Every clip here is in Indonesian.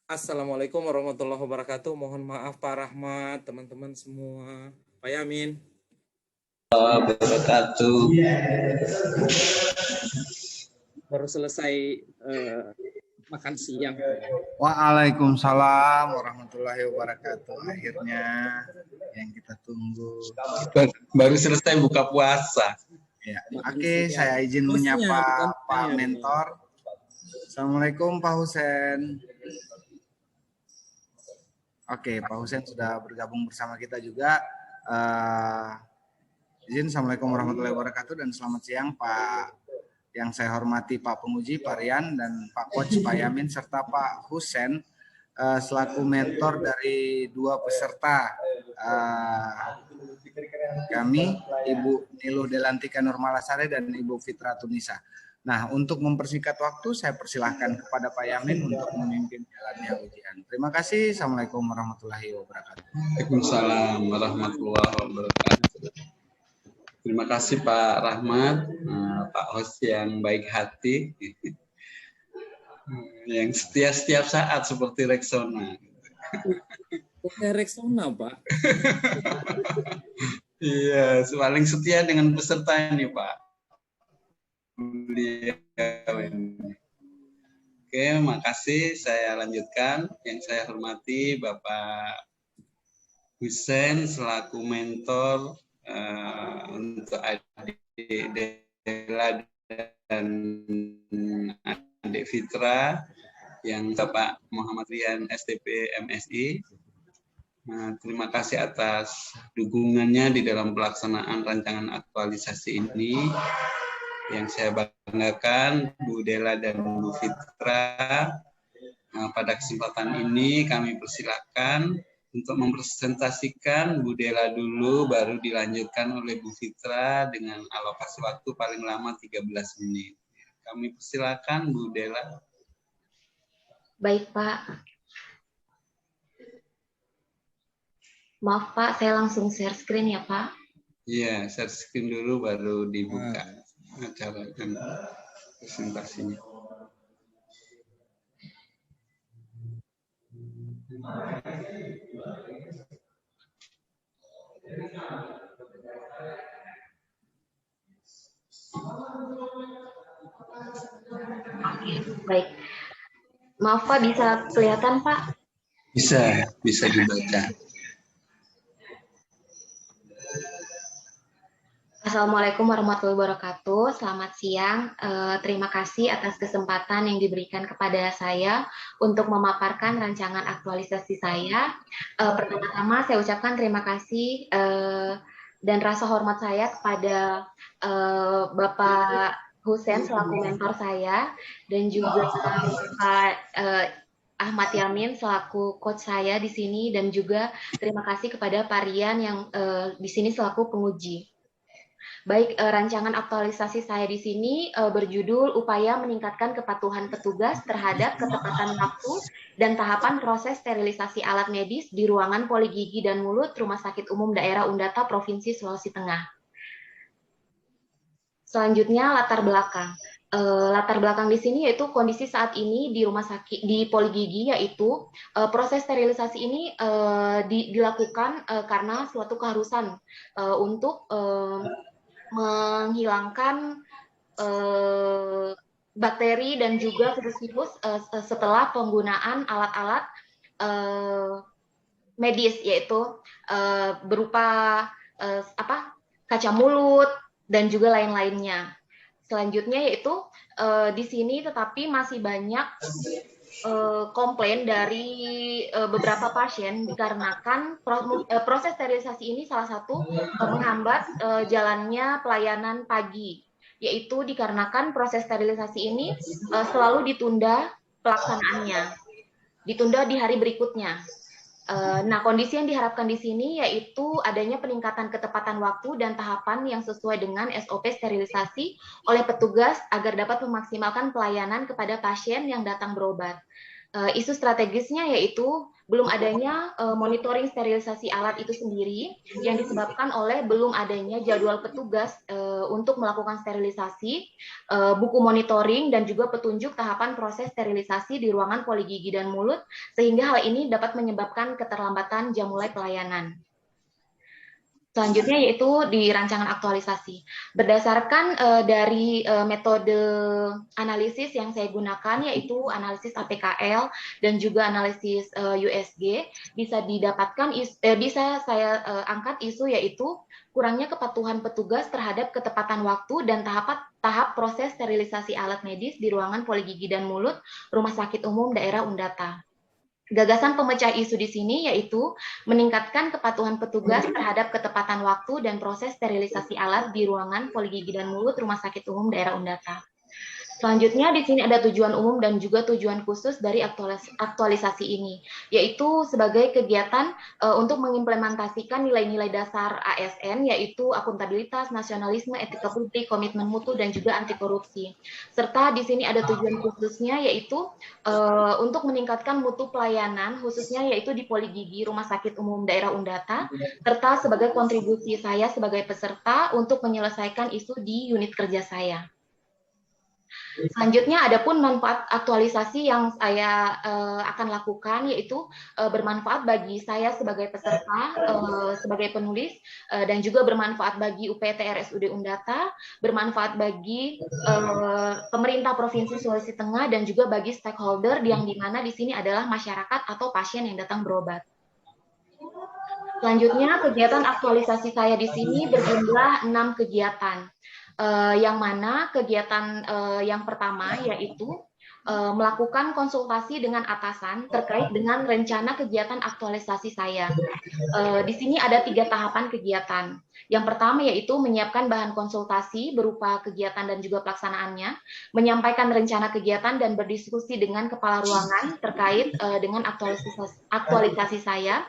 Assalamualaikum warahmatullahi wabarakatuh. Mohon maaf Pak Rahmat, teman-teman semua. Pak Yamin. Wabarakatuh. Baru selesai makan siang. Waalaikumsalam warahmatullahi wabarakatuh. Akhirnya yang kita tunggu. Baru selesai buka puasa. Ya, oke, saya izin menyapa Pak Mentor. Assalamualaikum Pak Husen. Oke, Pak Husen sudah bergabung bersama kita juga. Assalamualaikum warahmatullahi wabarakatuh dan selamat siang Pak. Yang saya hormati Pak Penguji, Pak Rian, dan Pak Coach, Pak Yamin, serta Pak Husen selaku mentor dari dua peserta kami, Ibu Niluh Delantika Nurmalasari dan Ibu Fitra Tunisa. Nah, untuk mempersingkat waktu, saya persilahkan kepada Pak Yamin untuk memimpin jalannya ujian. Terima kasih. Assalamualaikum warahmatullahi wabarakatuh. Waalaikumsalam warahmatullahi wabarakatuh. Terima kasih Pak Rahmat, Pak host yang baik hati, yang setia setiap saat seperti Rexona. Bukan Rexona, Pak. Iya, paling setia dengan peserta ini, Pak. Oke, makasih. Saya lanjutkan. Yang saya hormati Bapak Husen selaku mentor untuk adik Dela dan adik Fitra, yang Bapak Muhammad Rian STP MSI. Terima kasih atas dukungannya di dalam pelaksanaan rancangan aktualisasi ini. Yang saya banggakan, Bu Dela dan Bu Fitra. Pada kesempatan ini kami persilakan untuk mempresentasikan Bu Dela dulu, baru dilanjutkan oleh Bu Fitra dengan alokasi waktu paling lama 13 menit. Kami persilakan Bu Dela. Baik Pak. Maaf Pak, saya langsung share screen ya Pak. Iya, share screen dulu baru dibuka acara dan presentasinya. Oke, baik. Maaf Pak, bisa kelihatan Pak? Bisa dibaca. Assalamualaikum warahmatullahi wabarakatuh. Selamat siang. Terima kasih atas kesempatan yang diberikan kepada saya untuk memaparkan rancangan aktualisasi saya. Pertama-tama saya ucapkan terima kasih dan rasa hormat saya kepada Bapak Husen selaku mentor saya, dan juga Pak Ahmad Yamin selaku coach saya di sini, dan juga terima kasih kepada Pak Rian yang di sini selaku penguji. Baik, rancangan aktualisasi saya di sini berjudul Upaya Meningkatkan Kepatuhan Petugas Terhadap Ketepatan Waktu dan Tahapan Proses Sterilisasi Alat Medis di Ruangan Poligigi dan Mulut Rumah Sakit Umum Daerah Undata Provinsi Sulawesi Tengah. Selanjutnya latar belakang. Latar belakang di sini yaitu kondisi saat ini di rumah sakit di Poligigi, yaitu proses sterilisasi ini dilakukan karena suatu keharusan untuk menghilangkan bakteri dan juga virus-virus setelah penggunaan alat-alat medis, yaitu berupa kaca mulut dan juga lain-lainnya. Selanjutnya yaitu di sini tetapi masih banyak komplain dari beberapa pasien dikarenakan proses sterilisasi ini salah satu menghambat jalannya pelayanan pagi, yaitu dikarenakan proses sterilisasi ini selalu ditunda pelaksanaannya, ditunda di hari berikutnya. Nah, kondisi yang diharapkan di sini yaitu adanya peningkatan ketepatan waktu dan tahapan yang sesuai dengan SOP sterilisasi oleh petugas agar dapat memaksimalkan pelayanan kepada pasien yang datang berobat. Isu strategisnya yaitu belum adanya monitoring sterilisasi alat itu sendiri yang disebabkan oleh belum adanya jadwal petugas untuk melakukan sterilisasi, buku monitoring, dan juga petunjuk tahapan proses sterilisasi di ruangan poligigi dan mulut, sehingga hal ini dapat menyebabkan keterlambatan jam mulai pelayanan. Selanjutnya yaitu di rancangan aktualisasi. Berdasarkan dari metode analisis yang saya gunakan, yaitu analisis APKL dan juga analisis USG, bisa didapatkan bisa saya angkat isu yaitu kurangnya kepatuhan petugas terhadap ketepatan waktu dan tahap proses sterilisasi alat medis di ruangan poligigi dan mulut Rumah Sakit Umum Daerah Undata. Gagasan pemecah isu di sini yaitu meningkatkan kepatuhan petugas terhadap ketepatan waktu dan proses sterilisasi alat di ruangan poligigi dan mulut Rumah Sakit Umum Daerah Undata. Selanjutnya di sini ada tujuan umum dan juga tujuan khusus dari aktualisasi ini, yaitu sebagai kegiatan untuk mengimplementasikan nilai-nilai dasar ASN, yaitu akuntabilitas, nasionalisme, etika publik, komitmen mutu, dan juga anti korupsi. Serta di sini ada tujuan khususnya, yaitu untuk meningkatkan mutu pelayanan, khususnya yaitu di poligigi Rumah Sakit Umum Daerah Undata, serta sebagai kontribusi saya sebagai peserta untuk menyelesaikan isu di unit kerja saya. Selanjutnya ada pun manfaat aktualisasi yang saya akan lakukan, yaitu bermanfaat bagi saya sebagai peserta, sebagai penulis, dan juga bermanfaat bagi UPT RSUD Undata, bermanfaat bagi pemerintah Provinsi Sulawesi Tengah, dan juga bagi stakeholder yang dimana di sini adalah masyarakat atau pasien yang datang berobat. Selanjutnya, kegiatan aktualisasi saya di sini berjumlah 6 kegiatan. Yang mana kegiatan yang pertama yaitu melakukan konsultasi dengan atasan terkait dengan rencana kegiatan aktualisasi saya. Di sini ada 3 tahapan kegiatan. Yang pertama yaitu menyiapkan bahan konsultasi berupa kegiatan dan juga pelaksanaannya, menyampaikan rencana kegiatan dan berdiskusi dengan kepala ruangan terkait dengan aktualisasi saya.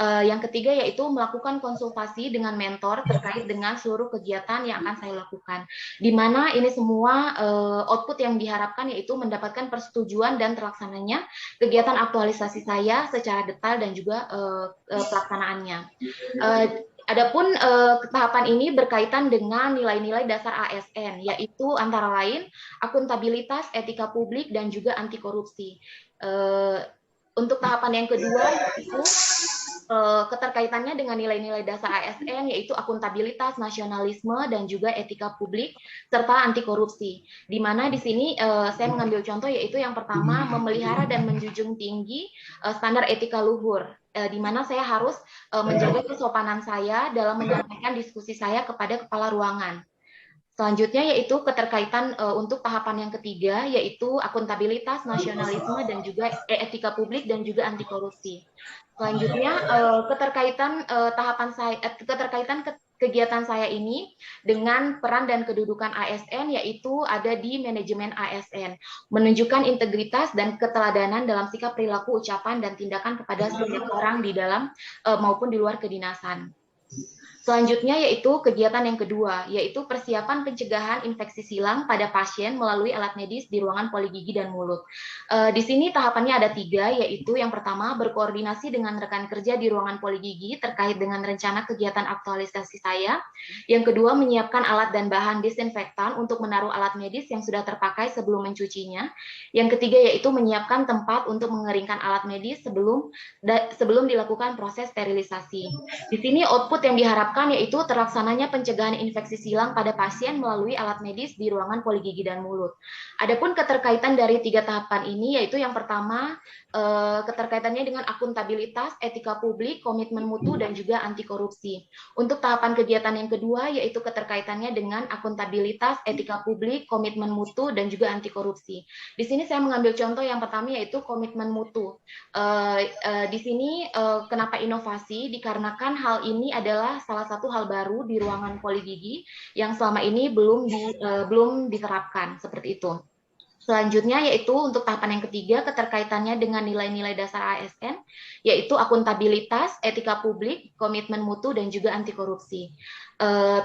Yang ketiga yaitu melakukan konsultasi dengan mentor terkait dengan seluruh kegiatan yang akan saya lakukan. Di mana ini semua output yang diharapkan yaitu mendapatkan persetujuan dan terlaksananya kegiatan aktualisasi saya secara detail dan juga pelaksanaannya. Adapun tahapan ini berkaitan dengan nilai-nilai dasar ASN, yaitu antara lain akuntabilitas, etika publik, dan juga anti korupsi. Untuk tahapan yang kedua yaitu keterkaitannya dengan nilai-nilai dasar ASN, yaitu akuntabilitas, nasionalisme, dan juga etika publik, serta anti korupsi. Di mana di sini saya mengambil contoh yaitu yang pertama memelihara dan menjunjung tinggi standar etika luhur, di mana saya harus menjaga kesopanan saya dalam menyampaikan diskusi saya kepada kepala ruangan. Selanjutnya yaitu keterkaitan untuk tahapan yang ketiga yaitu akuntabilitas, nasionalisme, dan juga etika publik dan juga anti korupsi. Selanjutnya keterkaitan kegiatan saya ini dengan peran dan kedudukan ASN yaitu ada di manajemen ASN, menunjukkan integritas dan keteladanan dalam sikap perilaku, ucapan, dan tindakan kepada setiap orang di dalam maupun di luar kedinasan. Selanjutnya yaitu kegiatan yang kedua, yaitu persiapan pencegahan infeksi silang pada pasien melalui alat medis di ruangan poligigi dan mulut. Di sini tahapannya ada 3, yaitu yang pertama berkoordinasi dengan rekan kerja di ruangan poligigi terkait dengan rencana kegiatan aktualisasi saya. Yang kedua menyiapkan alat dan bahan disinfektan untuk menaruh alat medis yang sudah terpakai sebelum mencucinya. Yang ketiga yaitu menyiapkan tempat untuk mengeringkan alat medis sebelum dilakukan proses sterilisasi. Di sini output yang diharapkan yaitu terlaksananya pencegahan infeksi silang pada pasien melalui alat medis di ruangan poligigi dan mulut. Adapun keterkaitan dari 3 tahapan ini yaitu yang pertama keterkaitannya dengan akuntabilitas, etika publik, komitmen mutu, dan juga anti korupsi. Untuk tahapan kegiatan yang kedua yaitu keterkaitannya dengan akuntabilitas, etika publik, komitmen mutu, dan juga anti korupsi. Di sini saya mengambil contoh yang pertama yaitu komitmen mutu. Di sini kenapa inovasi? Dikarenakan hal ini adalah salah satu hal baru di ruangan poligigi yang selama ini belum diterapkan seperti itu. Selanjutnya yaitu untuk tahapan yang ketiga, keterkaitannya dengan nilai-nilai dasar ASN, yaitu akuntabilitas, etika publik, komitmen mutu, dan juga anti korupsi.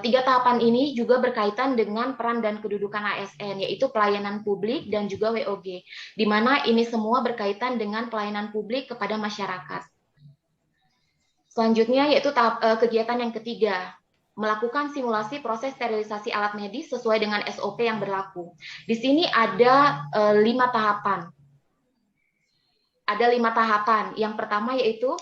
Tiga tahapan ini juga berkaitan dengan peran dan kedudukan ASN, yaitu pelayanan publik dan juga WOG, di mana ini semua berkaitan dengan pelayanan publik kepada masyarakat. Selanjutnya yaitu kegiatan yang ketiga, melakukan simulasi proses sterilisasi alat medis sesuai dengan SOP yang berlaku. Di sini ada 5 tahapan. Ada 5 tahapan. Yang pertama yaitu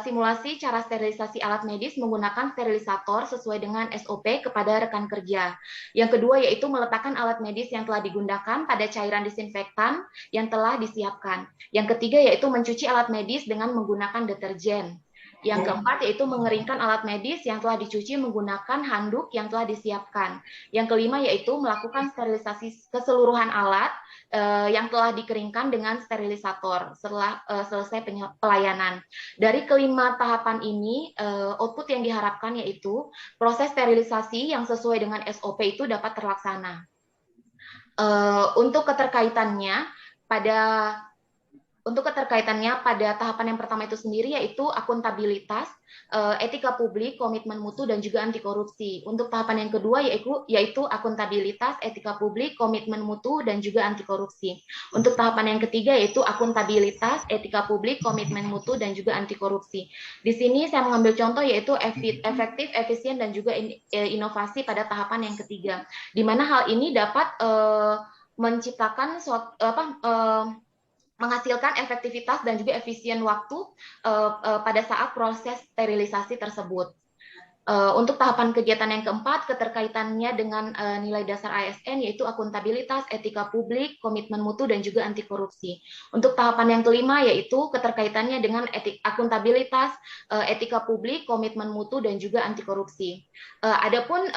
simulasi cara sterilisasi alat medis menggunakan sterilisator sesuai dengan SOP kepada rekan kerja. Yang kedua yaitu meletakkan alat medis yang telah digunakan pada cairan disinfektan yang telah disiapkan. Yang ketiga yaitu mencuci alat medis dengan menggunakan deterjen. Yang keempat yaitu mengeringkan alat medis yang telah dicuci menggunakan handuk yang telah disiapkan. Yang kelima yaitu melakukan sterilisasi keseluruhan alat yang telah dikeringkan dengan sterilisator setelah selesai pelayanan. Dari kelima tahapan ini, output yang diharapkan yaitu proses sterilisasi yang sesuai dengan SOP itu dapat terlaksana. Untuk keterkaitannya pada tahapan yang pertama itu sendiri yaitu akuntabilitas, etika publik, komitmen mutu, dan juga anti korupsi. Untuk tahapan yang kedua yaitu akuntabilitas, etika publik, komitmen mutu, dan juga anti korupsi. Untuk tahapan yang ketiga yaitu akuntabilitas, etika publik, komitmen mutu, dan juga anti korupsi. Di sini saya mengambil contoh yaitu efektif, efisien, dan juga inovasi pada tahapan yang ketiga. Di mana hal ini dapat menciptakan menghasilkan efektivitas dan juga efisien waktu pada saat proses sterilisasi tersebut. Untuk tahapan kegiatan yang keempat, keterkaitannya dengan nilai dasar ASN yaitu akuntabilitas, etika publik, komitmen mutu, dan juga anti korupsi. Untuk tahapan yang kelima yaitu keterkaitannya dengan akuntabilitas, etika publik, komitmen mutu, dan juga anti korupsi. Adapun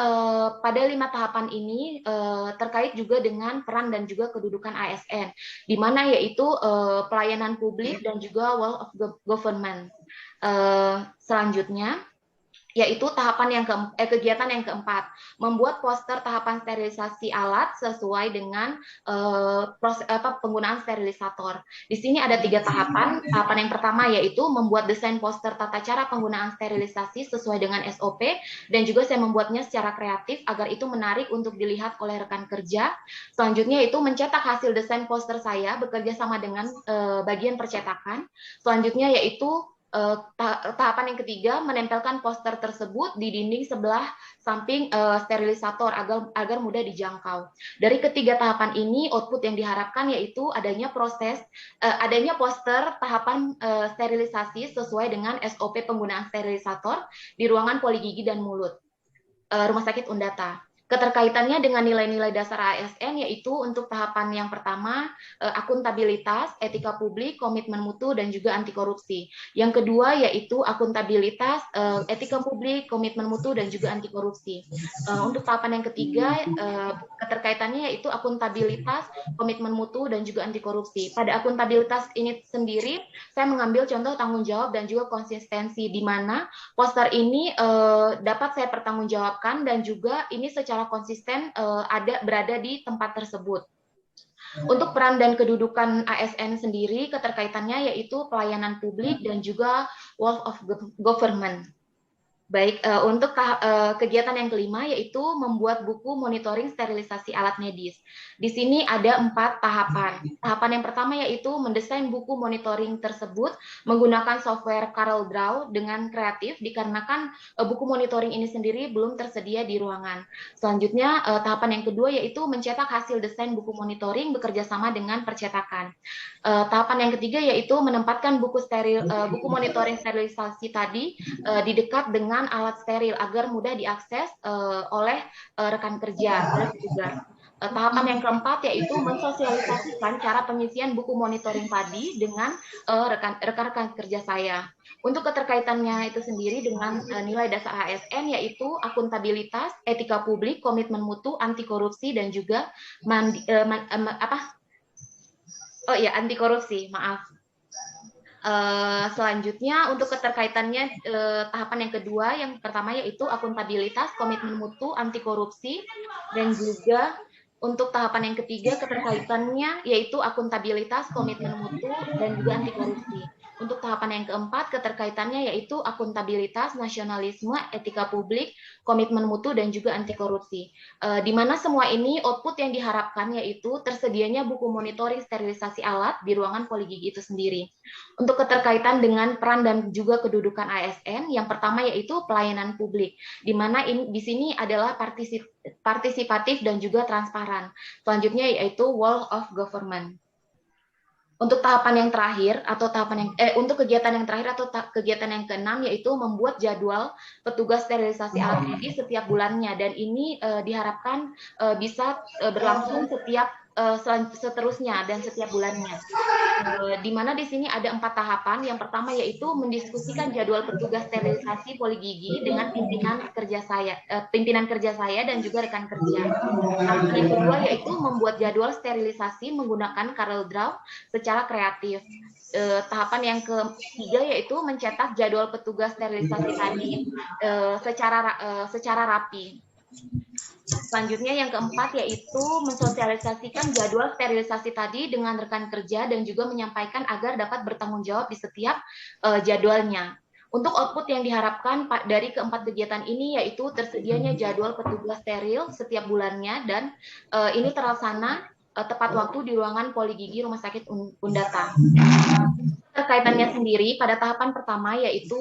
pada 5 tahapan ini terkait juga dengan peran dan juga kedudukan ASN, di mana yaitu pelayanan publik dan juga wall of government. Selanjutnya yaitu kegiatan yang keempat, membuat poster tahapan sterilisasi alat sesuai dengan penggunaan sterilisator. Di sini ada 3 tahapan. Tahapan yang pertama yaitu membuat desain poster tata cara penggunaan sterilisasi sesuai dengan SOP, dan juga saya membuatnya secara kreatif agar itu menarik untuk dilihat oleh rekan kerja. Selanjutnya itu mencetak hasil desain poster saya bekerja sama dengan bagian percetakan. Selanjutnya yaitu tahapan yang ketiga, menempelkan poster tersebut di dinding sebelah samping sterilisator agar mudah dijangkau. Dari ketiga tahapan ini, output yang diharapkan yaitu adanya poster tahapan sterilisasi sesuai dengan SOP penggunaan sterilisator di ruangan poligigi dan mulut Rumah Sakit Undata. Keterkaitannya dengan nilai-nilai dasar ASN yaitu untuk tahapan yang pertama akuntabilitas, etika publik, komitmen mutu, dan juga anti korupsi. Yang kedua yaitu akuntabilitas, etika publik, komitmen mutu, dan juga anti korupsi. Untuk tahapan yang ketiga keterkaitannya yaitu akuntabilitas, komitmen mutu, dan juga anti korupsi. Pada akuntabilitas ini sendiri saya mengambil contoh tanggung jawab dan juga konsistensi, di mana poster ini dapat saya pertanggungjawabkan dan juga ini secara konsisten berada di tempat tersebut. Untuk peran dan kedudukan ASN sendiri, keterkaitannya yaitu pelayanan publik dan juga wall of government. Baik, untuk kegiatan yang kelima yaitu membuat buku monitoring sterilisasi alat medis. Di sini ada 4 tahapan. Tahapan yang pertama yaitu mendesain buku monitoring tersebut menggunakan software CorelDRAW dengan kreatif dikarenakan buku monitoring ini sendiri belum tersedia di ruangan. Selanjutnya tahapan yang kedua yaitu mencetak hasil desain buku monitoring bekerjasama dengan percetakan. Tahapan yang ketiga yaitu menempatkan buku monitoring sterilisasi tadi di dekat dengan alat steril agar mudah diakses oleh rekan kerja, oleh petugas. Tahapan yang keempat yaitu mensosialisasikan cara pengisian buku monitoring tadi dengan rekan-rekan kerja saya. Untuk keterkaitannya itu sendiri dengan nilai dasar ASN yaitu akuntabilitas, etika publik, komitmen mutu, anti korupsi, dan juga anti korupsi, maaf. Selanjutnya untuk keterkaitannya tahapan yang kedua, yang pertama yaitu akuntabilitas, komitmen mutu, anti korupsi, dan juga Untuk tahapan yang ketiga, keterkaitannya yaitu akuntabilitas, komitmen mutu, dan juga anti korupsi. Untuk tahapan yang keempat, keterkaitannya yaitu akuntabilitas, nasionalisme, etika publik, komitmen mutu, dan juga anti korupsi. Di mana semua ini output yang diharapkan yaitu tersedianya buku monitoring sterilisasi alat di ruangan poligigi itu sendiri. Untuk keterkaitan dengan peran dan juga kedudukan ASN, yang pertama yaitu pelayanan publik, di mana di sini adalah partisipatif dan juga transparan. Selanjutnya yaitu wall of government. Untuk tahapan yang terakhir atau untuk kegiatan yang terakhir atau kegiatan yang keenam yaitu membuat jadwal petugas sterilisasi alat medis setiap bulannya, dan ini diharapkan bisa berlangsung seterusnya dan setiap bulannya. Di mana di sini ada 4 tahapan. Yang pertama yaitu mendiskusikan jadwal petugas sterilisasi poligigi dengan pimpinan kerja saya dan juga rekan kerja. Tahapan yang kedua yaitu membuat jadwal sterilisasi menggunakan CorelDRAW secara kreatif. Tahapan yang ketiga yaitu mencetak jadwal petugas sterilisasi tadi secara rapi. Selanjutnya yang keempat yaitu mensosialisasikan jadwal sterilisasi tadi dengan rekan kerja dan juga menyampaikan agar dapat bertanggung jawab di setiap jadwalnya. Untuk output yang diharapkan dari keempat kegiatan ini yaitu tersedianya jadwal petugas steril setiap bulannya, dan ini terlaksana tepat waktu di ruangan poligigi Rumah Sakit Undata. Terkaitannya sendiri pada tahapan pertama yaitu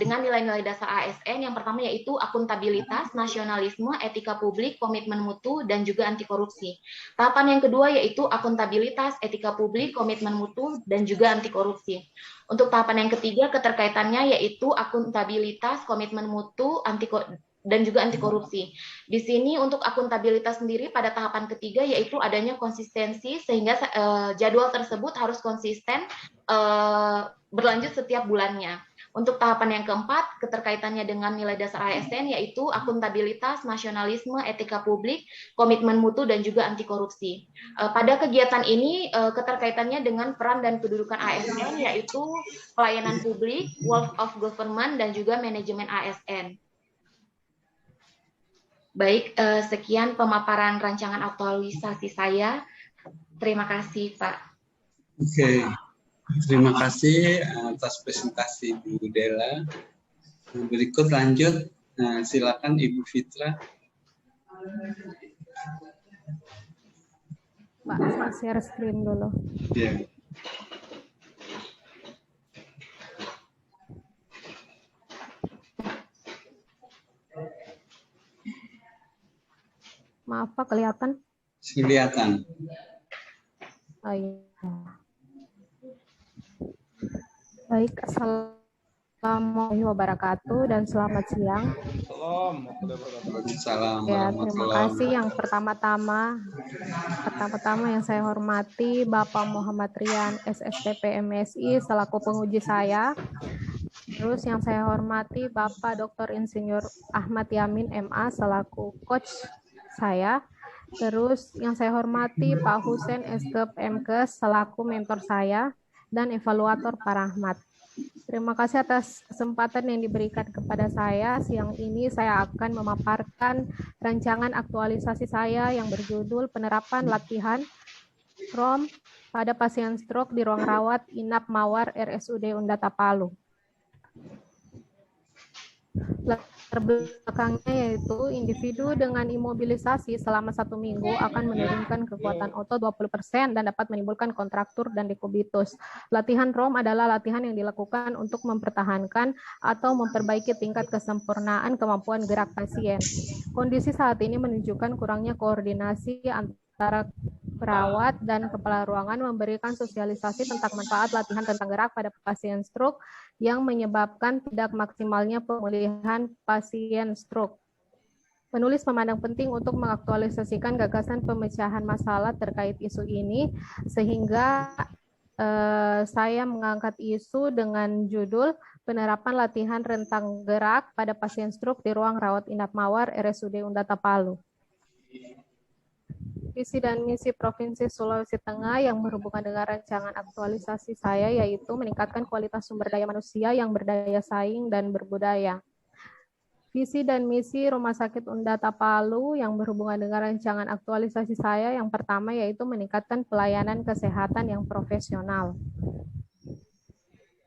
dengan nilai-nilai dasar ASN, yang pertama yaitu akuntabilitas, nasionalisme, etika publik, komitmen mutu, dan juga anti korupsi. Tahapan yang kedua yaitu akuntabilitas, etika publik, komitmen mutu, dan juga anti korupsi. Untuk tahapan yang ketiga keterkaitannya yaitu akuntabilitas, komitmen mutu, dan juga anti korupsi. Di sini untuk akuntabilitas sendiri pada tahapan ketiga yaitu adanya konsistensi, sehingga jadwal tersebut harus konsisten berlanjut setiap bulannya. Untuk tahapan yang keempat, keterkaitannya dengan nilai dasar ASN yaitu akuntabilitas, nasionalisme, etika publik, komitmen mutu, dan juga anti korupsi. Pada kegiatan ini keterkaitannya dengan peran dan kedudukan ASN yaitu pelayanan publik, wall of government, dan juga manajemen ASN. Baik, sekian pemaparan rancangan aktualisasi saya. Terima kasih, Pak. Oke, terima kasih atas presentasi Bu Dela. Berikut lanjut, silakan Ibu Fitra. Pak, saya share screen dulu. Ya. Maaf Pak, kelihatan? Kelihatan. Oh, iya. Baik, assalamualaikum wabarakatuh dan selamat siang. Ya, terima kasih. Yang pertama-tama yang saya hormati Bapak Muhammad Rian, SSTP MSI selaku penguji saya. Terus yang saya hormati Bapak Dr. Insinyur Ahmad Yamin MA selaku coach saya. Terus yang saya hormati Pak Husen Esgep MKes selaku mentor saya dan evaluator Pak Rahmat. Terima kasih atas kesempatan yang diberikan kepada saya. Siang ini saya akan memaparkan rancangan aktualisasi saya yang berjudul Penerapan Latihan ROM pada pasien stroke di ruang rawat inap Mawar RSUD Undata Palu. Latar belakangnya yaitu individu dengan imobilisasi selama 1 minggu akan menurunkan kekuatan otot 20% dan dapat menimbulkan kontraktur dan dekubitus. Latihan ROM adalah latihan yang dilakukan untuk mempertahankan atau memperbaiki tingkat kesempurnaan kemampuan gerak pasien. Kondisi saat ini menunjukkan kurangnya koordinasi antara perawat dan kepala ruangan memberikan sosialisasi tentang manfaat latihan tentang gerak pada pasien stroke yang menyebabkan tidak maksimalnya pemulihan pasien stroke. Penulis memandang penting untuk mengaktualisasikan gagasan pemecahan masalah terkait isu ini, sehingga saya mengangkat isu dengan judul Penerapan Latihan Rentang Gerak pada Pasien Stroke di Ruang Rawat Inap Mawar RSUD Undata Palu. Visi dan misi Provinsi Sulawesi Tengah yang berhubungan dengan rancangan aktualisasi saya yaitu meningkatkan kualitas sumber daya manusia yang berdaya saing dan berbudaya. Visi dan misi Rumah Sakit Undata Palu yang berhubungan dengan rancangan aktualisasi saya yang pertama yaitu meningkatkan pelayanan kesehatan yang profesional.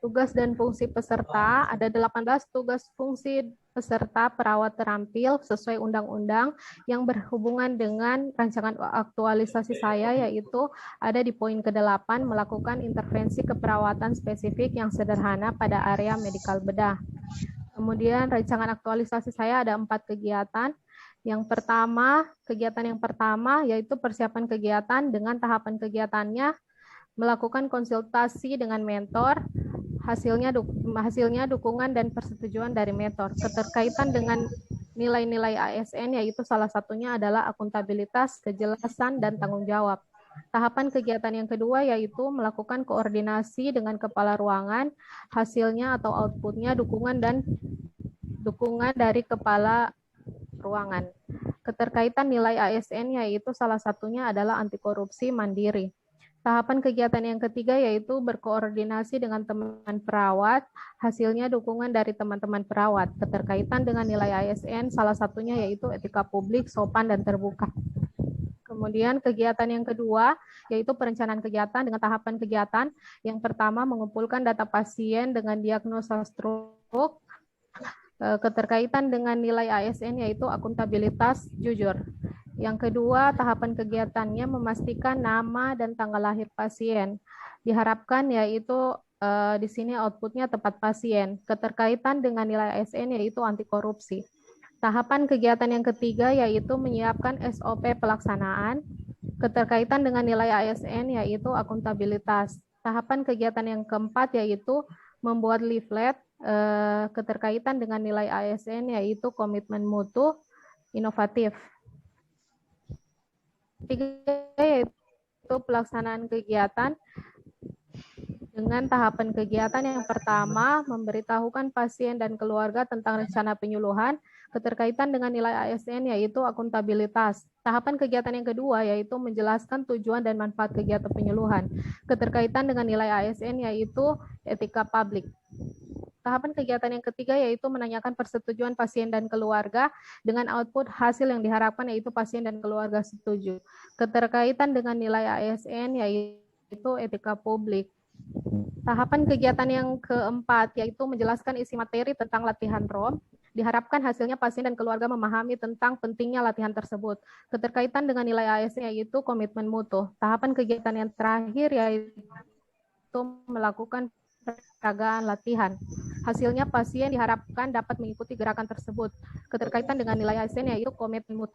Tugas dan fungsi peserta, ada 18 tugas fungsi peserta perawat terampil sesuai undang-undang yang berhubungan dengan rancangan aktualisasi saya, yaitu ada di poin ke-8, melakukan intervensi keperawatan spesifik yang sederhana pada area medikal bedah. Kemudian rancangan aktualisasi saya ada 4 kegiatan. Kegiatan yang pertama yaitu persiapan kegiatan dengan tahapan kegiatannya, melakukan konsultasi dengan mentor, hasilnya dukungan dan persetujuan dari mentor. Keterkaitan dengan nilai-nilai ASN yaitu salah satunya adalah akuntabilitas, kejelasan, dan tanggung jawab. Tahapan kegiatan yang kedua yaitu melakukan koordinasi dengan kepala ruangan, hasilnya atau outputnya dukungan dari kepala ruangan. Keterkaitan nilai ASN yaitu salah satunya adalah anti korupsi mandiri. Tahapan kegiatan yang ketiga yaitu berkoordinasi dengan teman perawat, hasilnya dukungan dari teman-teman perawat. Keterkaitan dengan nilai ASN salah satunya yaitu etika publik, sopan, dan terbuka. Kemudian kegiatan yang kedua yaitu perencanaan kegiatan dengan tahapan kegiatan. Yang pertama mengumpulkan data pasien dengan diagnosa stroke. Keterkaitan dengan nilai ASN yaitu akuntabilitas jujur. Yang kedua, tahapan kegiatannya memastikan nama dan tanggal lahir pasien. Diharapkan yaitu di sini outputnya tepat pasien. Keterkaitan dengan nilai ASN yaitu anti korupsi. Tahapan kegiatan yang ketiga yaitu menyiapkan SOP pelaksanaan. Keterkaitan dengan nilai ASN yaitu akuntabilitas. Tahapan kegiatan yang keempat yaitu membuat leaflet. Keterkaitan dengan nilai ASN yaitu komitmen mutu inovatif. Ketiga yaitu pelaksanaan kegiatan dengan tahapan kegiatan yang pertama memberitahukan pasien dan keluarga tentang rencana penyuluhan. Keterkaitan dengan nilai ASN yaitu akuntabilitas. Tahapan kegiatan yang kedua yaitu menjelaskan tujuan dan manfaat kegiatan penyuluhan. Keterkaitan dengan nilai ASN yaitu etika publik. Tahapan kegiatan yang ketiga yaitu menanyakan persetujuan pasien dan keluarga dengan output hasil yang diharapkan yaitu pasien dan keluarga setuju. Keterkaitan dengan nilai ASN yaitu etika publik. Tahapan kegiatan yang keempat yaitu menjelaskan isi materi tentang latihan ROM. Diharapkan hasilnya pasien dan keluarga memahami tentang pentingnya latihan tersebut. Keterkaitan dengan nilai ASN yaitu komitmen mutu. Tahapan kegiatan yang terakhir yaitu melakukan peragaan latihan. Hasilnya pasien diharapkan dapat mengikuti gerakan tersebut. Keterkaitan dengan nilai ASN yaitu komitmen mutu.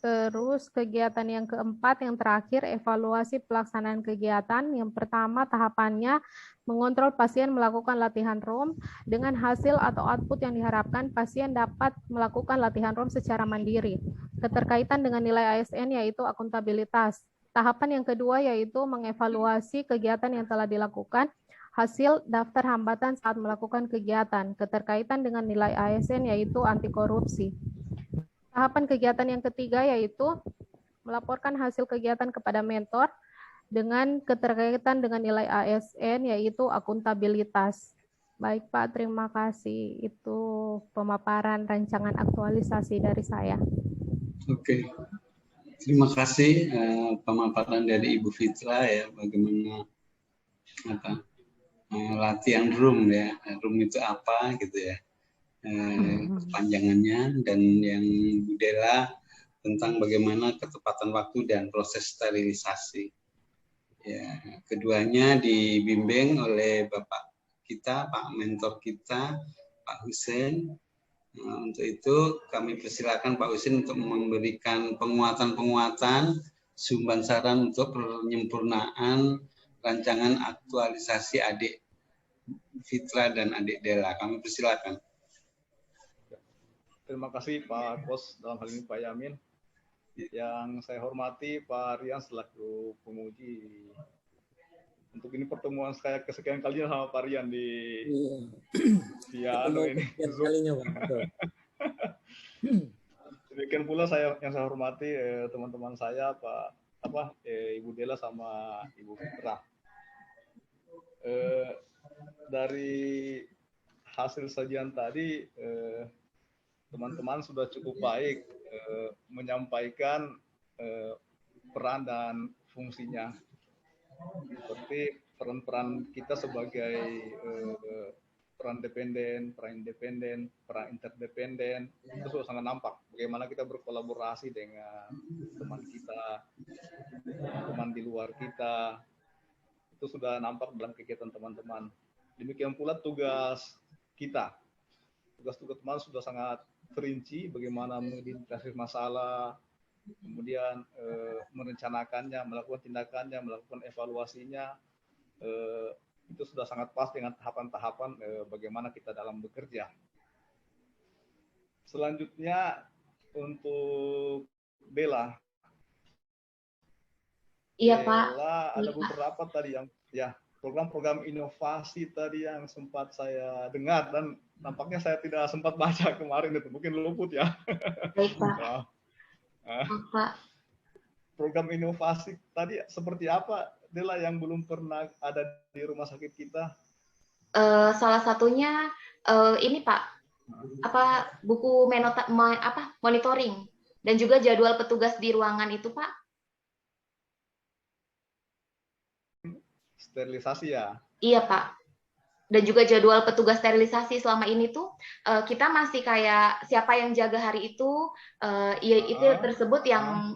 Terus kegiatan yang keempat yang terakhir evaluasi pelaksanaan kegiatan. Yang pertama tahapannya mengontrol pasien melakukan latihan ROM dengan hasil atau output yang diharapkan pasien dapat melakukan latihan ROM secara mandiri. Keterkaitan dengan nilai ASN yaitu akuntabilitas. Tahapan yang kedua yaitu mengevaluasi kegiatan yang telah dilakukan, hasil daftar hambatan saat melakukan kegiatan. Keterkaitan dengan nilai ASN yaitu anti korupsi. Tahapan kegiatan yang ketiga yaitu melaporkan hasil kegiatan kepada mentor dengan keterkaitan dengan nilai ASN yaitu akuntabilitas. Baik Pak, terima kasih. Itu pemaparan rancangan aktualisasi dari saya. Oke, terima kasih pemaparan dari Ibu Fitra ya, bagaimana latihan room ya, room itu apa gitu ya. Kepanjangannya, dan yang Bu Dela tentang bagaimana ketepatan waktu dan proses sterilisasi. Ya, keduanya dibimbing oleh Bapak kita, Pak Mentor kita, Pak Husein. Nah, untuk itu kami persilakan Pak Husein untuk memberikan penguatan-penguatan, sumber saran untuk penyempurnaan rancangan aktualisasi adik Fitra dan adik Dela. Kami persilakan. Terima kasih Pak Kos, dalam hal ini Pak Yamin. Yang saya hormati Pak Rian selaku penguji. Untuk ini pertemuan saya kesekian kalinya sama Pak Rian di ini. Kalinya, Pak. Demikian pula yang saya hormati teman-teman saya Ibu Dela sama Ibu Fitra. Dari hasil sajian tadi teman-teman sudah cukup baik menyampaikan peran dan fungsinya. Seperti peran-peran kita sebagai peran dependen, peran independen, peran interdependen, itu sudah sangat nampak. Bagaimana kita berkolaborasi dengan teman kita, teman di luar kita, itu sudah nampak dalam kegiatan teman-teman. Demikian pula tugas kita. Tugas-tugas teman sudah sangat terinci, bagaimana mengidentifikasi masalah, kemudian merencanakannya, melakukan tindakannya, melakukan evaluasinya, itu sudah sangat pas dengan tahapan-tahapan bagaimana kita dalam bekerja. Selanjutnya untuk Bella. Iya, Pak. Bella, ada beberapa tadi yang ya program-program inovasi tadi yang sempat saya dengar dan nampaknya saya tidak sempat baca kemarin itu, mungkin luput ya. Baik, Pak. Pak. Program inovasi tadi seperti apa, Dela, yang belum pernah ada di rumah sakit kita? Salah satunya ini, Pak, buku monitoring dan juga jadwal petugas di ruangan itu, Pak. Sterilisasi ya? Iya, Pak. Dan juga jadwal petugas sterilisasi selama ini tuh kita masih kayak siapa yang jaga hari itu, itu tersebut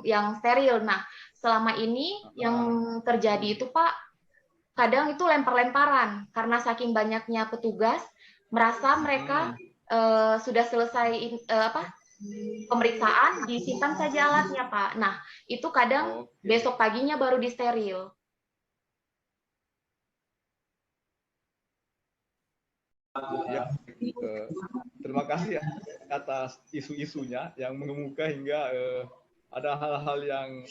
yang steril. Nah, selama ini yang terjadi itu, Pak, kadang itu lempar-lemparan karena saking banyaknya petugas merasa mereka sudah selesai pemeriksaan, disimpan saja alatnya, Pak. Nah, itu kadang besok paginya baru disteril. Ya, terima kasih ya atas isu-isunya yang mengemuka hingga ada hal-hal yang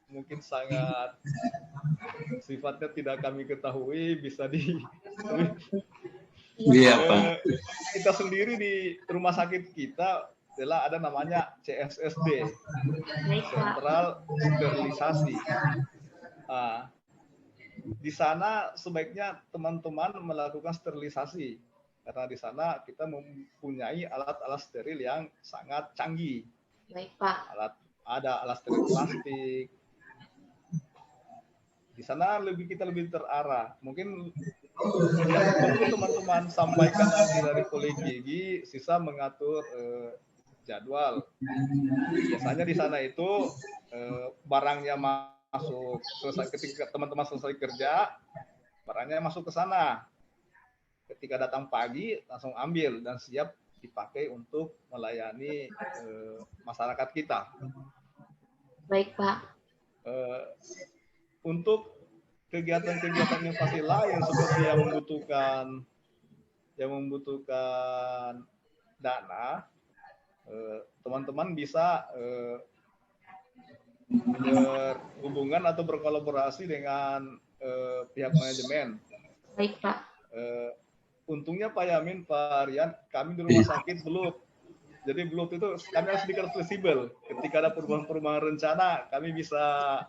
mungkin sangat sifatnya tidak kami ketahui bisa kita sendiri di rumah sakit kita adalah ada namanya CSSD, Sentral Sterilisasi. Di sana sebaiknya teman-teman melakukan sterilisasi karena di sana kita mempunyai alat-alat steril yang sangat canggih. Baik, Pak. Ada alat steril plastik. Di sana kita lebih terarah. Mungkin yang perlu teman-teman sampaikan nanti dari kolegi sisa mengatur jadwal. Biasanya di sana itu barangnya masuk selesai ketika teman-teman selesai kerja, barangnya masuk ke sana. Ketika datang pagi langsung ambil dan siap dipakai untuk melayani masyarakat kita. Baik, Pak. Untuk kegiatan-kegiatan inovasi lain seperti yang membutuhkan dana, teman-teman bisa berhubungan atau berkolaborasi dengan pihak manajemen. Baik, Pak. Untungnya Pak Yamin, Pak Rian, kami di rumah sakit Belut. Jadi Belut itu kami harus sedikit fleksibel. Ketika ada perubahan-perubahan rencana, kami bisa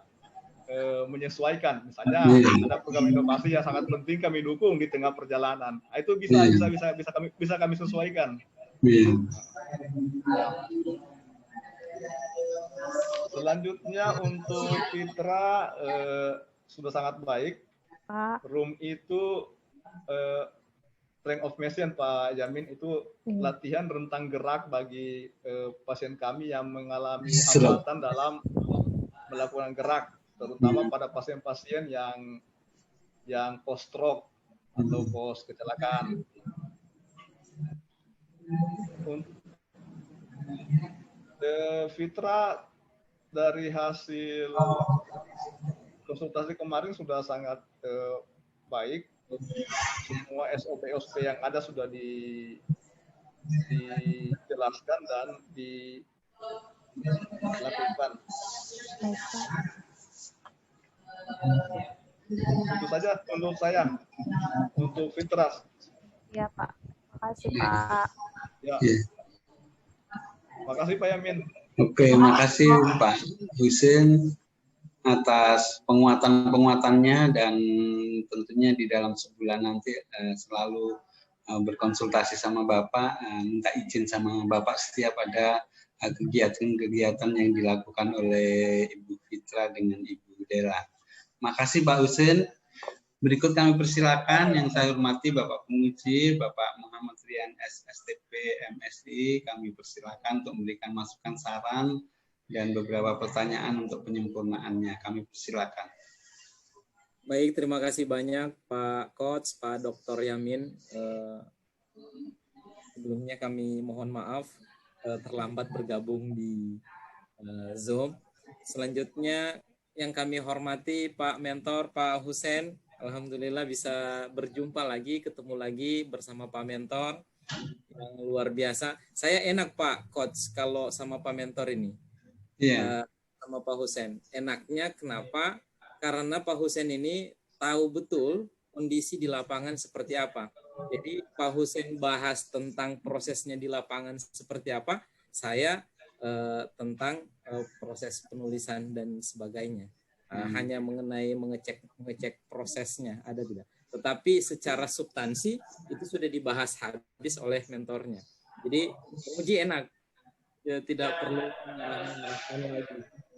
menyesuaikan. Misalnya ada program inovasi yang sangat penting kami dukung di tengah perjalanan. Itu bisa kami sesuaikan. Selanjutnya untuk Fitra sudah sangat baik. Room itu strength of mission, Pak Yamin, itu latihan rentang gerak bagi pasien kami yang mengalami hambatan dalam melakukan gerak, terutama pada pasien-pasien yang post stroke atau post kecelakaan. Fitra, dari hasil konsultasi kemarin sudah sangat baik. Semua SOP yang ada sudah dijelaskan dan dilakukan. Itu saja menurut saya untuk Fitra. Ya, Pak. Makasih, Pak. Ya. Makasih Pak Yamin. Oke, makasih Pak Husin atas penguatannya dan tentunya di dalam sebulan nanti selalu berkonsultasi sama Bapak, minta izin sama Bapak setiap ada kegiatan-kegiatan yang dilakukan oleh Ibu Fitra dengan Ibu Dela. Makasih Pak Husin. Berikut kami persilakan yang saya hormati Bapak Penguji, Bapak Muhammad Rian SSTP MSI, kami persilakan untuk memberikan masukan, saran, dan beberapa pertanyaan untuk penyempurnaannya. Kami persilakan. Baik, terima kasih banyak Pak Coach, Pak Dr. Yamin. Sebelumnya kami mohon maaf terlambat bergabung di Zoom. Selanjutnya yang kami hormati Pak Mentor, Pak Husen. Alhamdulillah bisa berjumpa lagi, ketemu lagi bersama Pak Mentor yang luar biasa. Saya enak Pak Coach kalau sama Pak Mentor ini. Iya. Sama Pak Husen. Enaknya kenapa? Karena Pak Husen ini tahu betul kondisi di lapangan seperti apa. Jadi Pak Husen bahas tentang prosesnya di lapangan seperti apa, saya tentang proses penulisan dan sebagainya. Hanya mengenai mengecek prosesnya ada tidak. Tetapi secara substansi itu sudah dibahas habis oleh mentornya. Jadi uji enak, ya, tidak perlu mengarahkan lagi.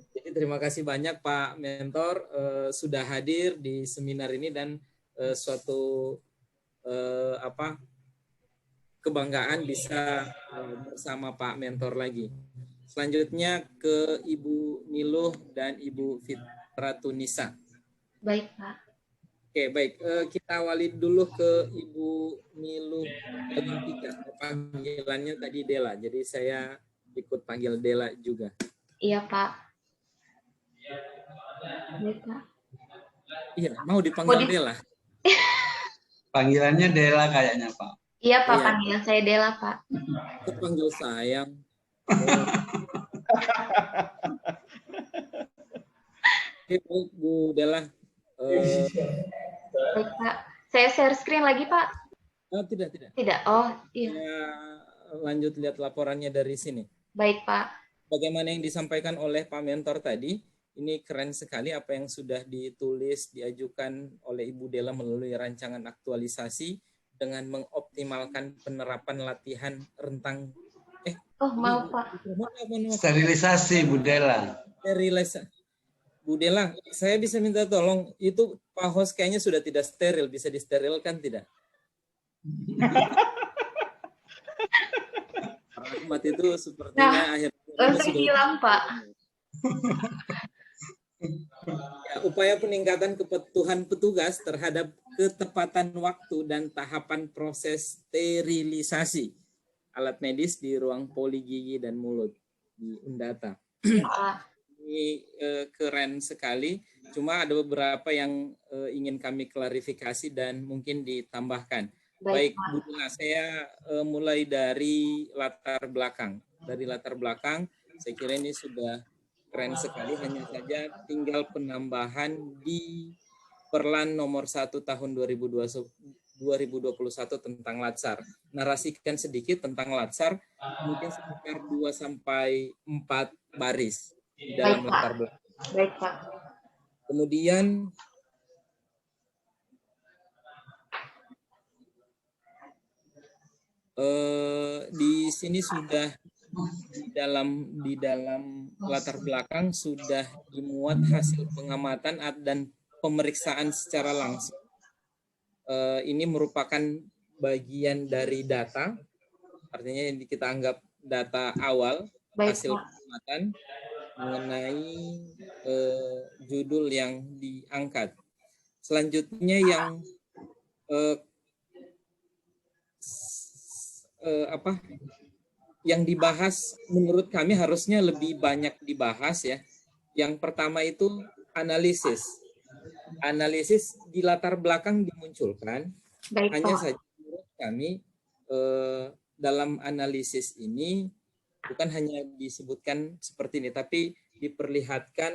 Jadi terima kasih banyak Pak Mentor sudah hadir di seminar ini dan suatu kebanggaan bisa bersama Pak Mentor lagi. Selanjutnya ke Ibu Niluh dan Ibu Fitra Tunisa. Baik Pak. Oke, baik. Kita awali dulu ke Ibu Niluh Delantika. Panggilannya tadi Dela, jadi saya ikut panggil Dela juga. Iya Pak. Baik Pak. Iya, mau dipanggil Dela. Panggilannya Dela kayaknya Pak. Iya Pak, Iya. panggilan saya Dela Pak. Aku panggil sayang. Oke, Bu Dela. Baik Pak. Saya share screen lagi Pak. Tidak. Tidak. Oh iya. Saya lanjut lihat laporannya dari sini. Baik Pak. Bagaimana yang disampaikan oleh Pak Mentor tadi, ini keren sekali apa yang sudah ditulis, diajukan oleh Ibu Dela melalui rancangan aktualisasi dengan mengoptimalkan penerapan latihan rentang Maaf Pak. Sterilisasi Bu Dela. Sterilisasi. Bu Dela, saya bisa minta tolong, itu Pak Host kayaknya sudah tidak steril, bisa disterilkan tidak? Rahmat itu sepertinya akhirnya Langsung hilang Pak. Ya, upaya peningkatan kepatuhan petugas terhadap ketepatan waktu dan tahapan proses sterilisasi alat medis di ruang poli gigi dan mulut di Undata. Ini keren sekali. Cuma ada beberapa yang ingin kami klarifikasi dan mungkin ditambahkan. Baik, Bu Dela, saya mulai dari latar belakang. Dari latar belakang, saya kira ini sudah keren sekali. Hanya saja tinggal penambahan di Perlan nomor 1 tahun 2021 tentang Latsar. Narasikan sedikit tentang Latsar, mungkin sekitar 2-4 baris di dalam latar belakang. Baik Pak. Kemudian di sini sudah di dalam latar belakang sudah dimuat hasil pengamatan dan pemeriksaan secara langsung. Ini merupakan bagian dari data, artinya kita anggap data awal hasil pengamatan mengenai judul yang diangkat. Selanjutnya yang dibahas menurut kami harusnya lebih banyak dibahas ya. Yang pertama itu analisis. Analisis di latar belakang dimunculkan. Baik, hanya Pak. saja menurut kami dalam analisis ini bukan hanya disebutkan seperti ini, tapi diperlihatkan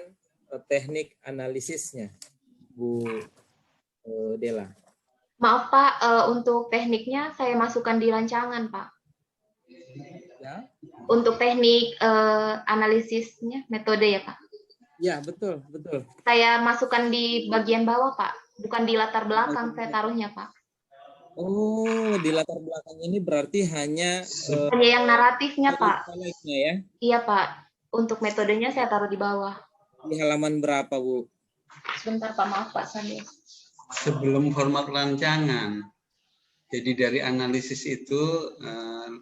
teknik analisisnya, Bu Dela. Maaf Pak, untuk tekniknya saya masukkan di rancangan Pak. Ya. Untuk teknik analisisnya, metode ya Pak? Ya, betul. Saya masukkan di bagian bawah Pak, bukan di latar belakang saya taruhnya Pak. Oh, Oh, di latar belakang ini berarti hanya Hanya yang naratifnya, Pak. slide-nya ya. Iya, Pak. Untuk metodenya saya taruh di bawah. Di halaman berapa, Bu? Sebentar, Pak. Maaf, Pak Sandi. Sebelum format rancangan. Jadi dari analisis itu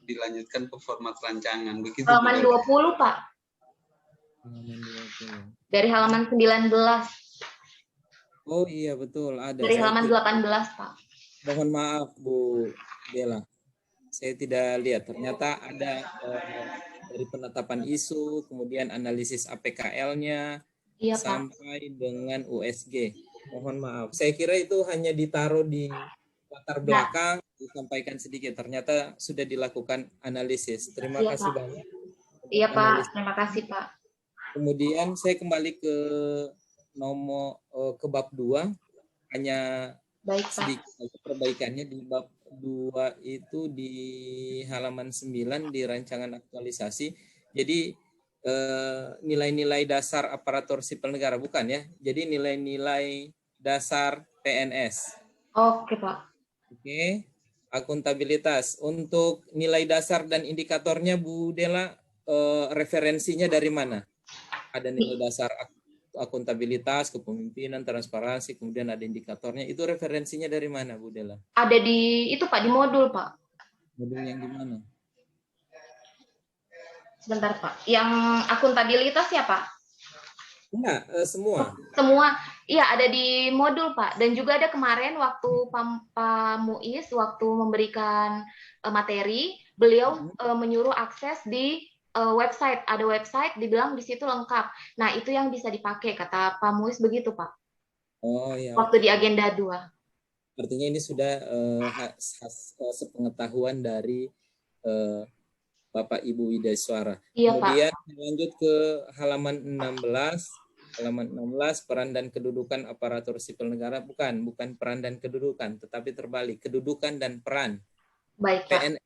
dilanjutkan ke format rancangan. Begitu. Halaman 20, Pak. Halaman 20. Dari halaman 19. Oh iya, betul. Ada. Dari Saya halaman tidak- 18, Pak. Mohon maaf, Bu Dela. Saya tidak lihat. Ternyata ada dari penetapan isu, kemudian analisis APKL-nya, Iya, Pak. sampai dengan USG. Mohon maaf. Saya kira itu hanya ditaruh di latar belakang, disampaikan sedikit. Ternyata sudah dilakukan analisis. Terima Iya, kasih Pak. banyak. Iya, Pak. Analisis. Terima kasih, Pak. Kemudian saya kembali ke ke bab 2, hanya Baik, Pak. sedikit saja perbaikannya di bab 2 itu di halaman 9 di rancangan aktualisasi. Jadi nilai-nilai dasar aparatur sipil negara, bukan ya? Jadi nilai-nilai dasar PNS. Oke, Pak. Oke, akuntabilitas. Untuk nilai dasar dan indikatornya, Bu Dela, referensinya dari mana? Ada nilai dasar akuntabilitas, kepemimpinan, transparansi, kemudian ada indikatornya. Itu referensinya dari mana, Bu Dela? Ada di itu, Pak, di modul, Pak. Modul yang di mana? Sebentar, Pak. Yang akuntabilitas ya, Pak? Enggak, semua. Semua. Iya, ada di modul, Pak. Dan juga ada kemarin waktu Pak Muiz waktu memberikan materi, beliau menyuruh akses di website. Ada website, dibilang di situ lengkap. Nah, itu yang bisa dipakai, kata Pak Muiz begitu, Pak. Oh ya. Waktu di agenda 2. Artinya ini sudah sepengetahuan dari Bapak Ibu Widaiswara. Iya, Kemudian Pak. lanjut ke halaman 16. Halaman 16, peran dan kedudukan aparatur sipil negara. Bukan peran dan kedudukan, tetapi terbalik. Kedudukan dan peran. Baik, Pak. PNS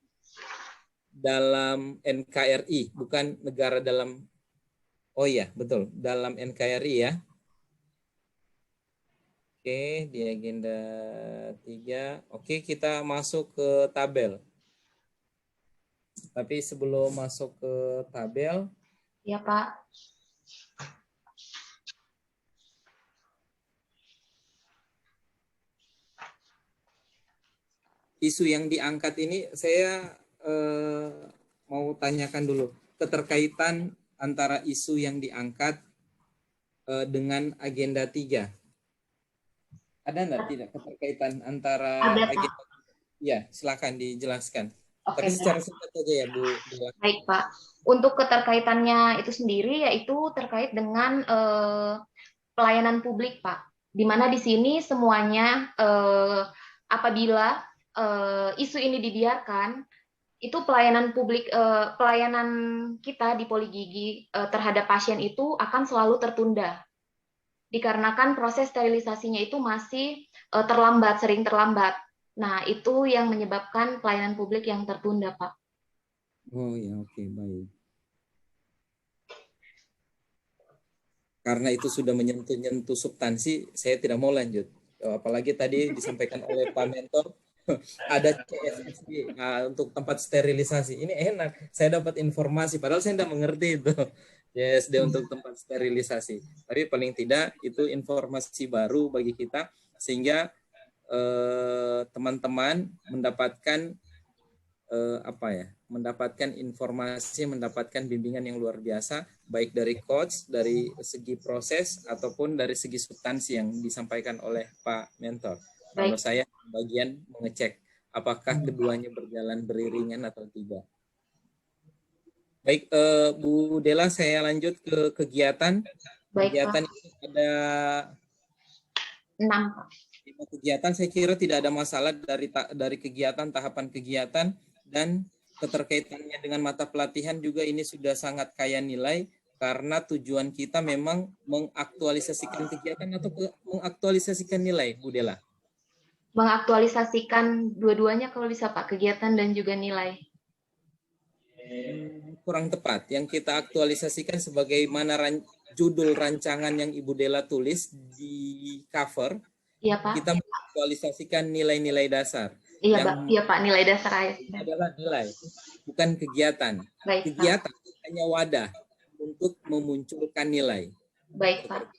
dalam NKRI, bukan negara dalam. Oh iya, betul. Dalam NKRI ya. Oke, di agenda 3. Oke, kita masuk ke tabel. Tapi sebelum masuk ke tabel, Iya, Pak. isu yang diangkat ini saya mau tanyakan dulu keterkaitan antara isu yang diangkat dengan agenda 3. Ada enggak tidak keterkaitan antara Ada, Pak. agenda? Ya, silakan dijelaskan. Oke, Tapi baik. secara singkat saja ya, Bu. Baik, Pak. Untuk keterkaitannya itu sendiri yaitu terkait dengan pelayanan publik, Pak. Di mana di sini semuanya apabila isu ini dibiarkan, itu pelayanan publik, pelayanan kita di Poligigi terhadap pasien itu akan selalu tertunda. Dikarenakan proses sterilisasinya itu masih terlambat, sering terlambat. Nah, itu yang menyebabkan pelayanan publik yang tertunda, Pak. Oh ya, oke, baik. Karena itu sudah menyentuh-nyentuh substansi, saya tidak mau lanjut. Apalagi tadi disampaikan oleh Pak Mentor, ada CSSD untuk tempat sterilisasi. Ini enak, saya dapat informasi, padahal saya tidak mengerti itu. CSSD untuk tempat sterilisasi. Tapi paling tidak itu informasi baru bagi kita, sehingga teman-teman mendapatkan mendapatkan informasi, mendapatkan bimbingan yang luar biasa, baik dari coach, dari segi proses, ataupun dari segi substansi yang disampaikan oleh Pak Mentor. Kalau saya bagian mengecek apakah keduanya berjalan beriringan atau tidak. Baik, Bu Dela, saya lanjut ke kegiatan. Baik, kegiatan Pak. itu ada 6, Pak. 5 kegiatan. Saya kira tidak ada masalah dari kegiatan, tahapan kegiatan, dan keterkaitannya dengan mata pelatihan juga ini sudah sangat kaya nilai, karena tujuan kita memang mengaktualisasikan kegiatan atau mengaktualisasikan nilai, Bu Dela? Mengaktualisasikan dua-duanya kalau bisa, Pak, kegiatan dan juga nilai. Kurang tepat. Yang kita aktualisasikan sebagaimana judul rancangan yang Ibu Dela tulis di cover. Iya, Pak. Kita mengaktualisasikan nilai-nilai dasar. Iya, Yang Pak. Iya, Pak, nilai dasar ASN. adalah nilai, bukan kegiatan. Baik, Pak. Kegiatan hanya wadah untuk memunculkan nilai. Baik, Pak.